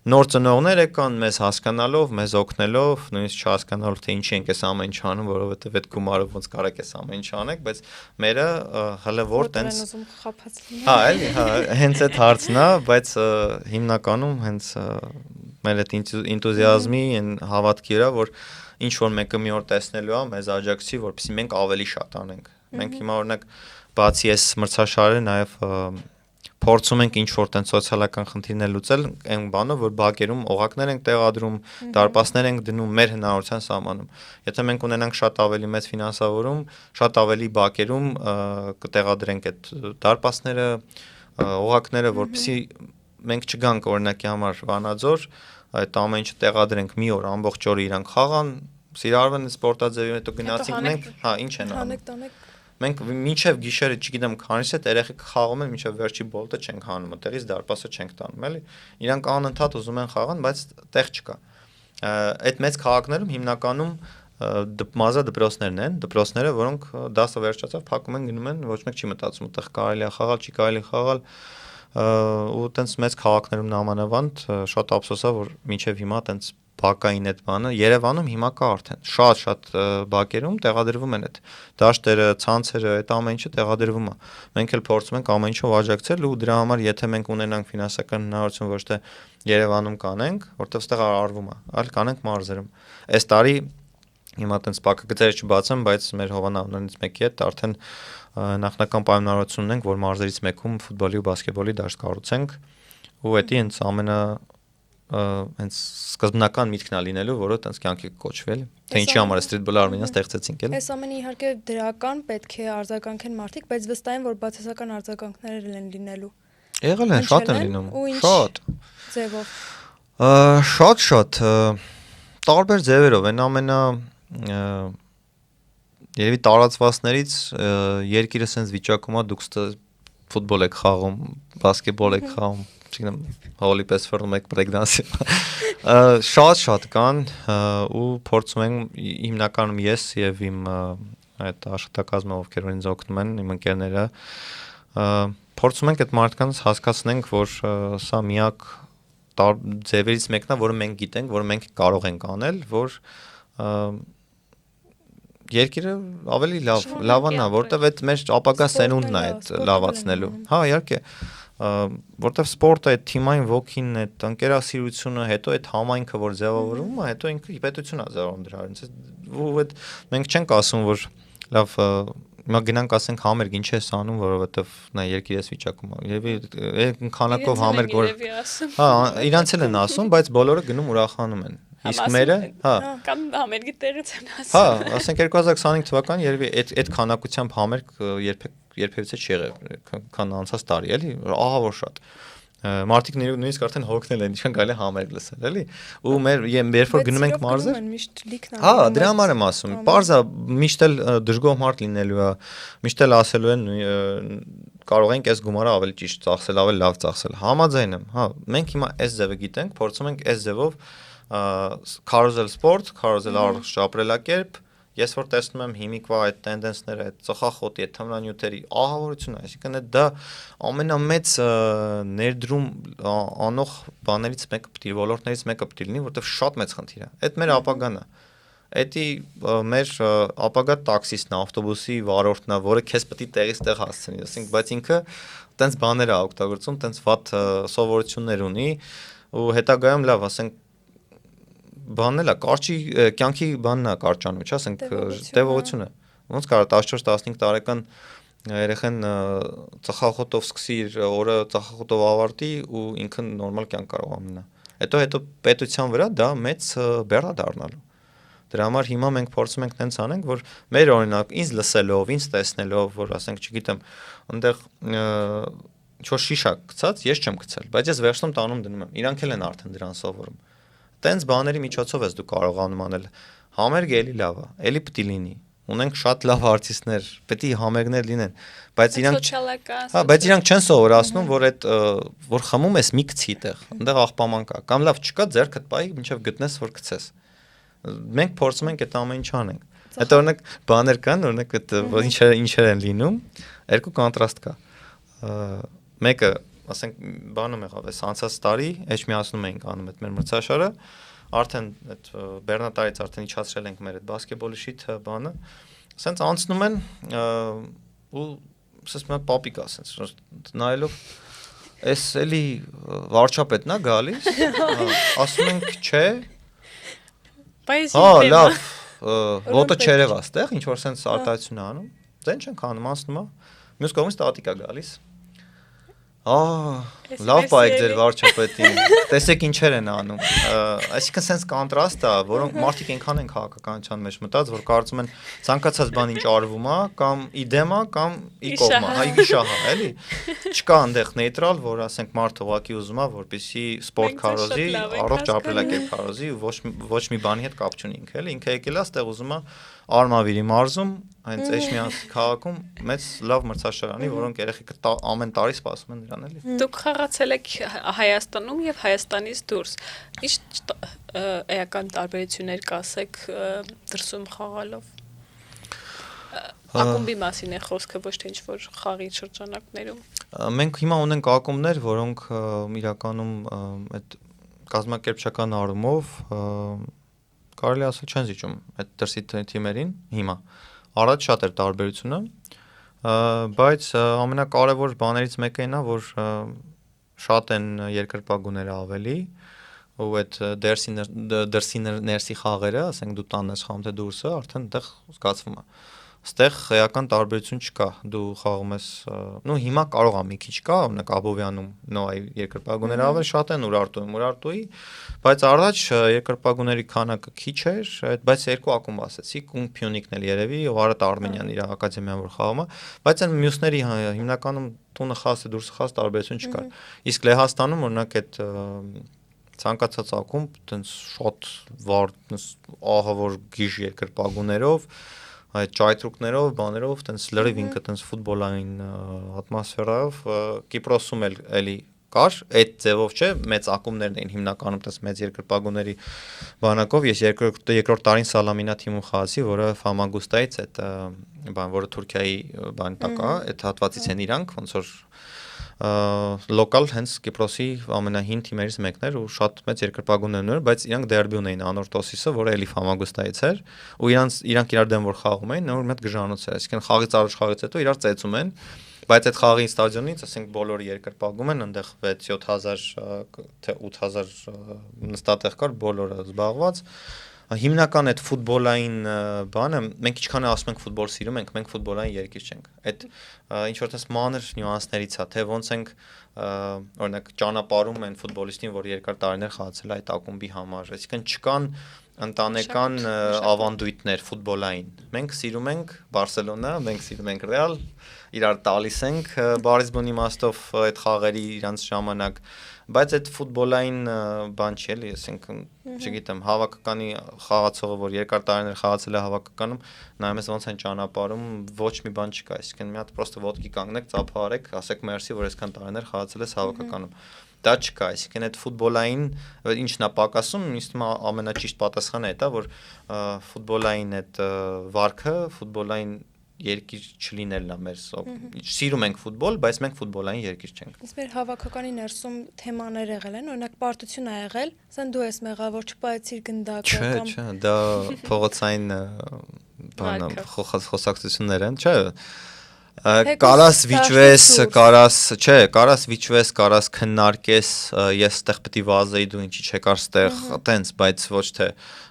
Նոր ծնողներ եկան մեզ հասկանալով, մեզ օգնելով, նույնիսկ չհասկանալով թե ինչի ենք այս ամեն ինչ անում, որովհետև այդ գումարով ոնց կարեք այս ամեն ինչ անեք, բայց մերը հələ որ տենց Հա, էլի, հա, հենց այդ հարցն է, բայց հիմնականում հենց մեր այդ ինտուզիազմի այն հավատքի վրա, որ ինչ որ մեկը մի օր տեսնելու է, մեզ աջակցի, որպեսզի մենք ավելի շատ անենք։ Մենք հիմա օրինակ բացի այս մրցաշարը նաև փորձում ենք ինչ որ տենց սոցիալական խնդիրներ լուծել, այն բանը, որ բակերում օղակներ ենք տեղադրում, դարպասներ ենք դնում մեր հնարավորության սահմանում։ Եթե մենք ունենանք շատ ավելի մեծ ֆինանսավորում, շատ ավելի բակերում կտեղադրենք այդ դարպասները, օղակները, որպեսզի մենք չգանք օրինակի համար Վանաձոր, այդ ամեն ինչը տեղադրենք մի օր ամբողջ օրը իրանք խաղան, սիրարվեն սպորտաձևի, հետո գնացինք մենք, հա, ինչ են անում։ Մենք մինչև գիշերը, չգիտեմ, քանիս հետ երեխեք խաղում են, մինչև վերջի բոլտը չենք հանում, այդտեղից դարպասը չենք տանում, էլի։ Իրանք անընդհատ ուզում են խաղան, բայց տեղ չկա։ Այդ մեծ քաղաքներում հիմնականում մազա դպրոցներն են, դպրոցները, որոնք դասը վերջացավ, փակում են, գնում են, ոչ մեկ չի մտածում, այդտեղ կարելի է խաղալ, չի կարելի խաղալ, ու տենց մեծ քաղաքներում նամանավանդ շատ ափսոս է, որ մինչև հիմա տենց բակային այդ բանը Երևանում հիմա կա արդեն շատ բակերում տեղադրվում են այդ դաշտերը, ցանցերը, այդ ամեն ինչը տեղադրվում է։ Մենք էլ փորձում ենք ամեն ինչով աջակցել ու դրա համար եթե մենք ունենանք ֆինանսական հնարավորություն ոչ թե Երևանում կանենք, որտեղ ստեղ արվում է, այլ կանենք մարզերում։ Այս տարի հիմա տենց բակագծերը չբացեմ, բայց մեր հովանավորներից մեկի հետ արդեն նախնական պայմանավորություն ունենք, որ մարզերից մեկում ֆուտբոլի ու բասկետբոլի դաշտ կառուցենք ու դա հենց հենց սկզբնական միտքն է լինելու, որը տենց կյանքի կոչվել, թե ինչի համար սթրիթբոլը Արմենիան ստեղծեցինք էլ։ Այս ամենը իհարկե դրական պետք է արձագանքեն մարդիկ, բայց վստահ եմ, որ բացասական արձագանքներ են լինելու։ Եղել են, շատ են լինում, շատ ձևով։ Շատ տարբեր ձևերով, այն ամենա երևի տարածվածներից երկիրը sense վիճակում է դուք ֆուտբոլ եք խաղում, բասկետբոլ եք խաղում, չգիտեմ, հոլի պես ֆորում եք բրեյքդանսի։ Շատ կան ու փորձում ենք հիմնականում ես եւ իմ այդ աշխատակազմը ովքեր ինձ օգնում են, իմ ընկերները փորձում ենք այդ մարդկանց հասկացնենք, որ սա միակ ձևերից մեկն է, որը մենք գիտենք, որը մենք կարող ենք անել, որ երկիրը ավելի լավանա, որտեվ այդ մեր ապագա սերունդն է այդ լավացնելու։ Հա, իհարկե, որտեվ սպորտը այդ թիմային ոգին, այդ ընկերասիրությունը, հետո այդ համայնքը, որ ձևավորվում է, հետո ինքը պետություն է ձևավորում դրա հարցից։ Ու այդ մենք չենք ասում, որ լավ Հիմա գնանք ասենք համերգ ինչ ես անում, որովհետև նա երկիր ես վիճակում է։ Եվ քանակով համերգ որ հա, իրանց էլ են ասում, բայց բոլորը գնում ուրախանում են։ Իսկ մերը, հա, կամ համերգի տեղից են ասում։ Հա, ասենք 2025 թվականին երևի այդ քանակությամբ համերգ երբևիցե չի եղել, քան անցած տարի, էլի, ահա որ շատ։ Մարդիկ նույնիսկ արդեն հոգնել են, ինչքան կարելի է համերգ լսել, էլի։ Ու երբ որ գնում ենք մարզեր, հա, դրա համար եմ ասում։ Պարզա միշտ էլ դժգոհ մարդ լինելու է, միշտ էլ ասելու են կարող ենք այս գումարը ավելի ճիշտ ծախսել, ավելի լավ ծախսել։ Համաձայն եմ, հա, մենք հիմա այս ձևը գիտենք, փորձում ենք այս ձևով քարոզել սպորտ, քարոզել առողջ ապրելակերպ։ Ես որ տեսնում եմ հիմիկվա այդ տենդենսները, այդ ծխախոտի, այդ թմրանյութերի ահավորությունը, այսինքն դա ամենամեծ ներդրում անող բաներից մեկը պետք է ոլորտներից մեկը պետք է լինի, որովհետև շատ մեծ խնդիր է։ Այդ մեր ապագան է։ Էդի մեր ապագա տաքսիստն է, ավտոբուսի վարորդն է, որը քեզ պետք է տեղից տեղ հասցնի, ասենք, բայց ինքը տենց բաներ է օգտագործում, տենց վատ սովորություններ ունի ու հետագայում լավ, ասենք բանն էլ է, կարճի կյանքի բանն է կարճանում, չէ՞, ասենք տևողությունը։ Ոնց կարա 14-15 տարեկան երեխան ծխախոտով սկսի իր օրը ծխախոտով ավարտի ու ինքը նորմալ կյանք կարող ունենա։ Հետո պետության վրա դա մեծ բեռ է դառնալու։ Դրա համար հիմա մենք փորձում ենք տենց անենք, որ մեր օրինակ ինձ լսելով, ինձ տեսնելով, որ ասենք, չգիտեմ, այնտեղ ինչ-որ շիշա գցած, ես չեմ գցել, բայց ես վերջում տանում դնում եմ։ Իրանք էլ են արդեն դրան սովորում։ Տենց բաների միջոցով ես դու կարողանում անել։ Համերգը էլի լավ է, էլի պետք է լինի։ Ունենք շատ լավ արտիստներ, պետք է համերգներ լինեն, բայց իրանք չեն սովորացնում, որ այդ որ խմում ես մի գցի տեղ, այնտեղ աղբաման կա, կամ լավ չկա, ձեռքդ պայի, մինչև գտնես, որ գցես։ Մենք փորձում ենք այդ ամեն ինչ անենք։ Այդ օրինակ բաներ կան, օրինակ այդ ինչեր են լինում, երկու կոնտրաստ կա։ Մեկը ասենք բանում եղավ էս անցած տարի Էջմիածնում էինք անում այդ մեր մրցաշարը, արդեն այդ բեռնատարից արդեն իջացրել ենք մեր այդ բասկետբոլի շիթ բանը, ասենց անցնում են ու ասես մի պապիկ ասենց նայելով էս էլի վարչապետն է գալիս, ասում ենք չէ, հա լավ, ոտը չերև աստեղ, ինչ որ ասենց արտահայտություն է անում, դեն չենք անում, անցնում է, մյուս կողմից տատիկ է գալիս։ Լավ բայեք ձեր վարչապետին, տեսեք ինչեր են անում, այսինքն սենց կոնտրաստ է, որոնք մարդիկ այնքան են քաղաքականության մեջ մտած, որ կարծում են ցանկացած բան ինչ արվում է, կամ իդեմ է, կամ ի կողմ է, ի շահ է, էլի, չկա այնտեղ նեյտրալ, որ ասենք մարդը ուղղակի ուզում է, որպեսզի սպորտ քարոզի, առողջ ապրելակերպ քարոզի ու ոչ մի բանի հետ կապ չունի ինքը, էլի, ինքը եկել է, այստեղ ուզում է Արմավիրի մարզում, հենց Էջմիածնի քաղաքում մեծ լավ մրցաշարանի, որոնք երեխեքը ամեն տարի սպասում են դրան, էլի։ Դուք խաղացել եք Հայաստանում եւ Հայաստանից դուրս։ Ինչ էական տարբերություններ կասեք դրսում խաղալով։ Ակումբի մասին է խոսքը, ոչ թե ինչ-որ խաղի շրջանակներում։ Մենք հիմա ունենք ակումբներ, որոնք իրականում այդ կազմակերպչական առումով կարելի ասել չեն զիջում այդ դրսի թիմերին հիմա։ Առաջ շատ էր տարբերությունը, բայց ամենակարևոր բաներից մեկը այն է, որ շատ են երկրպագուները ավելի ու այդ դրսի ներսի խաղերը, ասենք դու տանն ես խաղում թե դուրսը, արդեն այդտեղ զգացվում է։ Ստեղ էական տարբերություն չկա։ Դու խաղում ես, հիմա կարող է մի քիչ կա, օրինակ Աբովյանում նոյ երկրպագուները ավելի շատ են Ուրարտուի, բայց առաջ երկրպագուների քանակը քիչ էր, բայց երկու ակումբ ասեցիք, ու Փյունիկն էլ երևի, ու Արարատ Արմենյան իր ակադեմիան որ խաղում է, բայց այն մյուսների հիմնականում տունը խաս է, դուրսը խաս տարբերություն չկար։ Իսկ Լեհաստանում օրինակ այդ ցանկացած ակումբ տենց շատ վառ ահավոր գիժ երկրպագուներով այդ ճայթրուկներով, բաներով, տենց լրիվ ինքը տենց ֆուտբոլային ատմոսֆերայով Կիպրոսում էլի կար, այդ ձևով չէ, մեծ ակումբներն էին հիմնականում տես մեծ երկրպագուների բանակով, ես երկրորդ տարին Սալամինա թիմում խաղացի, որը Ֆամագուստայից այդ որը Թուրքիայի բան տակ է, այդ հատվածից են իրանք, ոնց որ լոկալ հենց Կիպրոսի ամենահին թիմերից մեկն էր ու շատ մեծ երկրպագուներ ուներ, բայց իրանք դերբի ունեին Անորտոսիսը, որը էլի Ֆամագուստայից էր, ու իրանք իրար դեմ որ խաղում էին, նոր մեծ գժանոց էր, այսինքն խաղից առաջ խաղից հետո իրար ծեծում են, բայց այդ խաղի ստադիոնից, ասենք բոլորը երկրպագում են, այնտեղ 6-7000 թե 8000 նստատեղ կար, բոլորը զբաղված հիմնական այդ ֆուտբոլային բանը մենք ինչքան ասում ենք ֆուտբոլ սիրում ենք, մենք ֆուտբոլային երկիր չենք։ Այդ ինչ որ տես մանր նյուանսներից է, թե ոնց ենք օրինակ ճանապարհում են ֆուտբոլիստին, որ երկար տարիներ խաղացել է այդ ակումբի համար, այսինքն չկան ընտանեկան ավանդույթներ ֆուտբոլային։ Մենք սիրում ենք Բարսելոնա, մենք սիրում ենք Ռեալ, իրար տալիս ենք բարից բուն իմաստով այդ խաղերի իրանց ժամանակ, բայց այդ ֆուտբոլային բան չի էլի, ասենք, չգիտեմ, հավաքականի խաղացողը, որ երկար տարիներ խաղացել է հավաքականում, նայում ես ոնց են ճանապարհում, ոչ մի բան չկա, այսինքն մի հատ պրոստը ոտքի կանգնեք, ծափահարեք, ասեք մերսի, որ այսքան տարիներ խաղացել ես հավաքականում։ Դա չկա, այսինքն այդ ֆուտբոլային ինչն է պակասում, ինձ թվում է ամենաճիշտ պատասխանը այդ է, որ ֆուտբոլային այդ վարքը, ֆուտբոլային երկիր չլինելն է մեր սիրում ենք ֆուտբոլ, բայց մենք ֆուտբոլային երկիր չենք։ Իսկ մեր հավաքականի ներսում թեմաներ եղել են, օրինակ պարտություն ա եղել, ասեն դու ես մեղավոր չպայեցիր գնդակը կամ Չէ, դա փողոցային բան խոսակցություններ են, չէ։ Կարաս վիճվես, կարաս քննարկես, ես ստեղ պետք է վազեի, դու ինչի չեկար ստեղ, տենց, բայց ոչ թե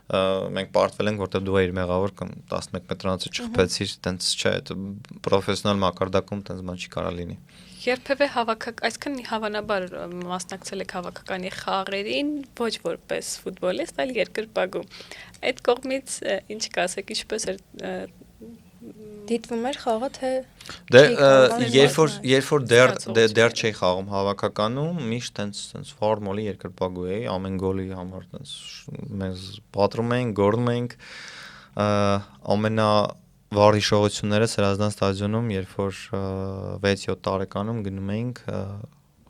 մենք պարտվել ենք, որտեղ դու էիր մեղավոր կամ 11 մետրանոցը չխփեցիր, տենց չէ, պրոֆեսիոնալ մակարդակում տենց բան չի կարա լինի։ Երբևէ այսքան հավանաբար մասնակցել եք հավաքականի խաղերին, ոչ որպես ֆուտբոլիստ, այլ երկրպագու։ Այդ կողմից ինչ կասեք, ինչպես էր դիտվում էր խաղը, թե Դե երբ որ դեռ չէի խաղում հավաքականում, միշտ տենց ֆորմոլի երկրպագու էի, ամեն գոլի համար տենց մեզ պատրում էին, գոռում էինք, ամենավառ հիշողությունները Սրազդան ստադիոնում, երբ որ 6-7 տարեկանում գնում էինք,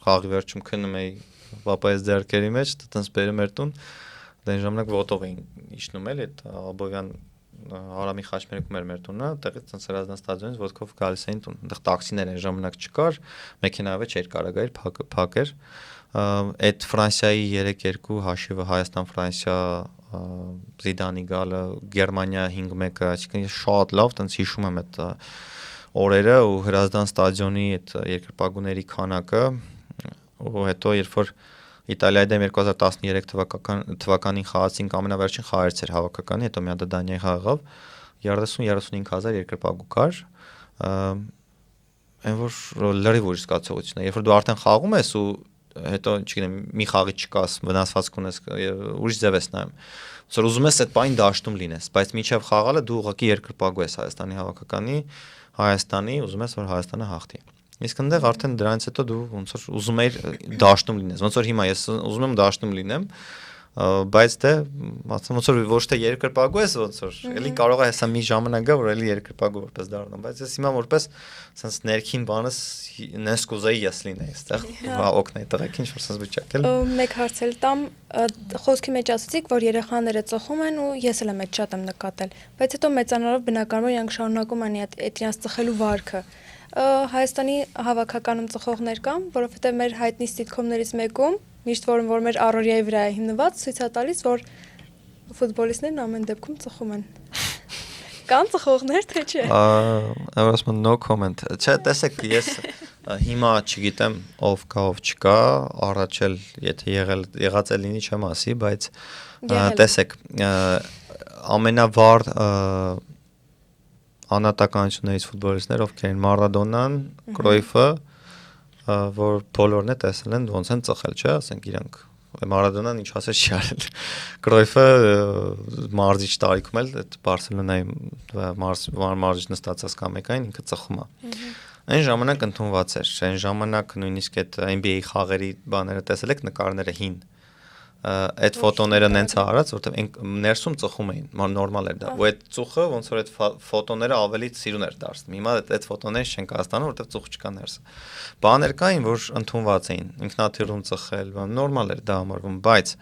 խաղի վերջում քնում էի պապայիս ձեռքերի մեջ, տենց բերում էր տուն, դեն ժամանակ ոտով էին իջնում էլ այդ Աբովյան Արամի խաչմերուկում էր մեր տունը, տեղից ցած Սրազդան ստադիոնից ոտքով գալիս էին տուն։ Այնտեղ տաքսիներ են ժամանակ չկար, մեքենայով չէր կարող գալ, փակ էր։ Այդ Ֆրանսիայի 3-2 հաշիվը Հայաստան-Ֆրանսիա Զիդանի գալը, Գերմանիա 5-1-ը, այսինքն ես շատ լավ տենց հիշում եմ այդ օրերը ու Հրազդան ստադիոնի այդ երկրպագուների քանակը, ու հետո երբ որ Իտալիայի դեմ 2013 թվականին խաղացինք ամենավերջին խաղերից էր հավաքականի, հետո մի հատ Դանիայի խաղավ 30-35 հազար երկրպագու կար, այն որ լրիվ ուրիշ զգացողություն է, երբ որ դու արդեն խաղում ես ու հետո չգիտեմ մի խաղի չկաս, վնասվածք ունես, ուրիշ ձև ես նայում, որ ուզում ես այդ պայն դաշտում լինես, բայց մինչև խաղալը դու ուղղակի երկրպագու ես Հայաստանի հավաքականի, Հայաստանի, ուզում ես որ Հայաստանը հաղթի։ Իսկ այնտեղ արդեն դրանից հետո դու ոնց որ ուզում ես դաշտում լինես, ոնց որ հիմա ես ուզում եմ դաշտում լինեմ, բայց դե ասեմ ոնց որ ոչ թե երկրպագու ես ոնց որ էլի կարող է հեսա մի ժամանակ գա որ էլի երկրպագու որպես դառնամ, բայց ես հիմա որպես sense ներքին բանս նես կուզեի ես լինեի այստեղ օգնեի տղեկ ինչ որ sense վիճակել։ Մեկ հարց էլ տամ, խոսքի մեջ ասացիք, որ երեխաները ծխում են ու ես էլ եմ այդ շատ եմ նկատել, բայց հետո մեծանալով բնականաբար իրանք շարունակում են այդ իրանց ծխելու վարքը։ Հայաստանի հավաքականում ծխողներ կան, որովհետև մեր հայտնի սիտկոմներից մեկում միշտ որ մեր առօրյայի վրա է հիմնված, ցույց է տալիս, որ ֆուտբոլիստներն ամեն դեպքում ծխում են։ Կան ծխողներ, թե չէ։ Ասում no comment։ Չէ, տեսեք, ես հիմա չգիտեմ ով կա, ով չկա, առաջ էլ եթե եղած է լինի չեմ ասի, բայց տեսեք, ամենավառ անհատականություններից ֆուտբոլիստներ, ովքեր են Մարադոնան, Կրոյֆը, որ բոլորն է տեսել են ոնց են ծխել, չէ՞, ասենք իրանք Մարադոնան ինչ ասես չի արել։ Կրոյֆը մարզիչ տարիքում էլ այդ Բարսելոնայի մարզիչ նստածած կամեկային ինքը ծխում է։ Այն ժամանակ ընդունված էր, այն ժամանակ նույնիսկ այդ NBA խաղերի բաները տեսել եք նկարները հին։ Այդ ֆոտոները նենց արած, որտեղ ներսում ծխում էին, նորմալ էր դա։ Ու այդ ծուխը ոնց որ այդ ֆոտոները ավելի սիրուն էր դարձնում։ Հիմա այդ ֆոտոները չեն կաստանում, որտեղ ծուխ չկա ներսը։ Բաներ կային, որ ընդունված էին, ինքնաթիռում ծխել, նորմալ էր դա համարվում, բայց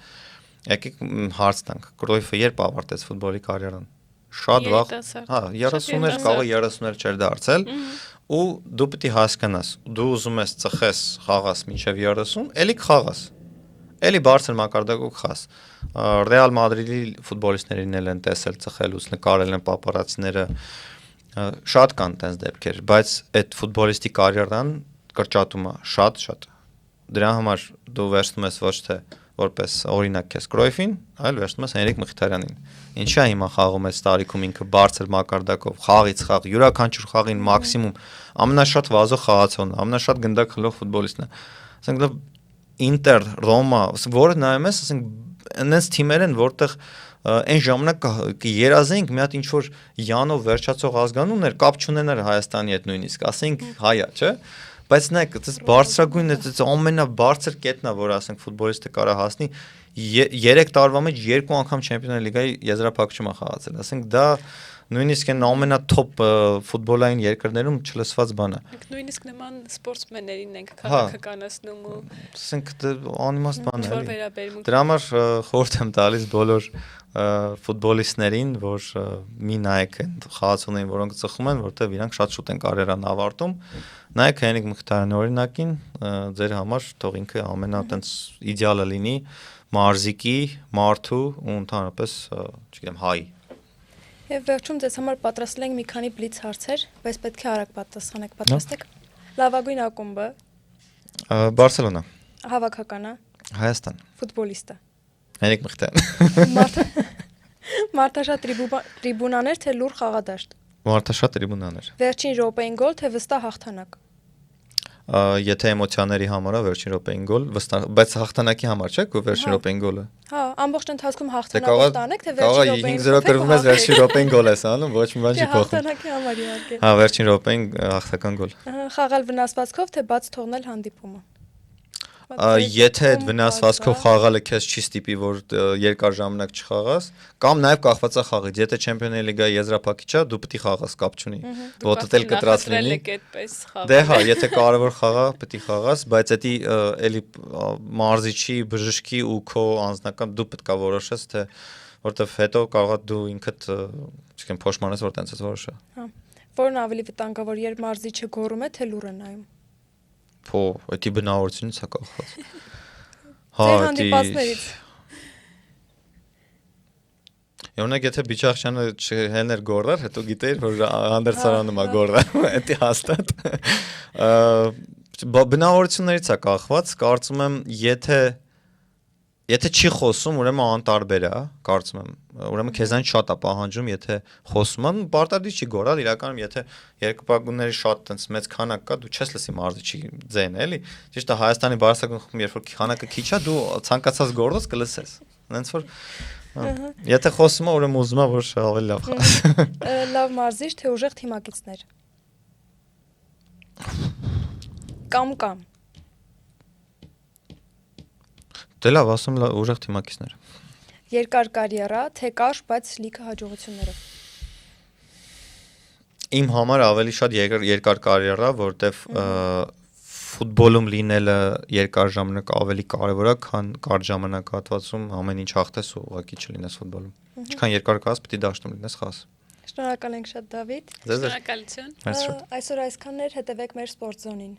եկեք հարց տանք, Կրոյֆը երբ ավարտեց ֆուտբոլի կարիերան։ Շատ վաղ, հա, 30-ներ, կարող 30-ներ չէր դարձել, ու դու պետք է հասկանաս, դու ուզում ես ծխես, խաղաս մինչև 30, էլի խաղաս։ Էլի բարձր մակարդակով խաս։ Ռեալ Մադրիդի ֆուտբոլիստներին էլ են տեսել ծխելուց, նկարել են պապարացիները, շատ կան տենց դեպքեր, բայց այդ ֆուտբոլիստի կարիերան կրճատում է շատ։ Դրա համար դու վերցնում ես ոչ թե որպես օրինակ քեզ Կրոյֆին, այլ վերցնում ես Հենրիկ Մխիթարյանին։ Ինչի՞ է հիմա խաղում այս տարիքում ինքը բարձր մակարդակով, խաղից խաղ, յուրաքանչյուր խաղին մաքսիմում ամենաշատ վազող խաղացողն, ամենաշատ գնդակ խլող ֆուտբոլիստն է։ Ասենք Ինտեր, Ռոմա, որը նայում ես, ասենք, այնպես թիմեր են, որտեղ այն ժամանակ երազեինք մի հատ ինչ որ Յանով վերջացող ազգանուններ կապ չունենար Հայաստանի հետ նույնիսկ, ասենք հայա, չէ՞։ Բայց նայեք, այս բարձրագույն, այս ամենաբարձր կետն է, որ ասենք ֆուտբոլիստը կարա հասնի 3 տարվա մեջ 2 անգամ Չեմպիոններ լիգայի եզրափակում է խաղացել, ասենք դա նույնիսկ այն ամենաթոփ ֆուտբոլային երկրներում չլսված բան է։ Նույնիսկ նման սպորտսմեններին ենք քաղաքականացնում ու ասենք անիմաստ բան է։ Վերաբերմունք։ Դրա համար խորհուրդ եմ տալիս բոլոր ֆուտբոլիստներին, որ մի նայեք են խաղացողներին, որոնք ծխում են, որտեղ իրանք շատ շուտ են կարիերան ավարտում։ Նայեք Հենրիկ Մխիթարյանի օրինակին, ձեր համար թող ինքը ամենատենց իդեալը լինի մարզիկի, մարդու ու ընդհանրապես, չգիտեմ, հայի։ Եվ վերջում ձեզ համար պատրաստել ենք մի քանի բլից հարցեր, բայց պետք է արագ պատասխանեք, պատրաստ եք։ Լավագույն ակումբը։ Բարսելոնա։ Հավաքականը։ Հայաստան։ Ֆուտբոլիստը։ Հենրիկ Մխիթարյան։ Մարդաշատ տրիբունաներ թե լուր խաղադաշտ։ Մարդաշատ տրիբունաներ։ Վերջին րոպեին գոլ թե վստահ հաղթանակ։ Եթե էմոցիաների համար է վերջին րոպեին գոլ, վստահ, բայց հաղթանակի համար չէ՞ որ վերջին րոպեին գոլը։ Հա, ամբողջ ընթացքում հաղթանակով տանեք թե վերջին րոպեին։ 5-0 կրվում ես վերջին րոպեին գոլ ես անում, ոչ մի բան չի փոխվում։ Հաղթանակի համար իհարկե։ Հա, վերջին րոպեին հաղթական գոլ։ Խաղալ վնասվածքով թե բաց թողնել հանդիպումը։ Եթե այդ վնասվածքով խաղալը քեզ չի ստիպի, որ երկար ժամանակ չխաղաս, կամ նաև կախված է խաղից, եթե Չեմպիոններ լիգայի եզրափակիչ է, դու պետք է խաղաս, կապ չունի։ Ոտդ էլ կտրած լինի։ Դե հա, եթե կարևոր խաղա, պետք է խաղաս, բայց էդի էլի մարզիչի, բժշկի ու քո անձնական դու պետք է որոշես, թե որտեվ հետո կարող է դու ինքդ, չգիտեմ, փոշմանես, որ տենց ես որոշա։ Հա։ Որն ավելի վտանգավոր, երբ մարզիչը գոռում է, թե լուրը նայում։ Փո, էդի բնավորությունից է կախված։ Հա, հանդիպածներից։ Օրինակ եթե Բիչախչյանը չհեներ գոռար, հետո գիտեիր, որ հանդերձարանում է գոռալ, էդի հաստատ։ Բնավորություններից է կախված, կարծում եմ, եթե չի խոսում, ուրեմն անտարբեր է, կարծում եմ։ Ուրեմն քեզանից շատ է պահանջում, եթե խոսում են, պարտադիր չի գոռալ, իրականում եթե երկրպագուների շատ տենց մեծ քանակ կա, դու չես լսի մարզիչի ձայնը, էլի։ Ճիշտ է, Հայաստանի բարձրակարգում երբ որ քանակը քիչ է, դու ցանկացած գոռոց կլսես։ Հենց որ եթե խոսում է, ուրեմն ուզում է, որ ավելի լավ խաղաս։ Լավ մարզիչ թե ուժեղ թիմակիցներ։ Կամ Դե լավ, ասում ուժեղ թիմակիցներ։ Երկար կարիերա, թե կարճ, բայց լիքը հաջողություններով։ Իմ համար ավելի շատ երկար կարիերա, որտեվ ֆուտբոլում լինելը երկար ժամանակ ավելի կարևոր է, քան կարճ ժամանակահատվածում ամեն ինչ հաղթես ու ուղղակի չլինես ֆուտբոլում։ Ինչքան երկար կաս, պետք է դաշտում լինես խաղաս։ Շնորհակալ ենք շատ Դավիթ։ Շնորհակալություն։ Այսօր այսքանն էր, հետևեք մեր սպորտզոնին։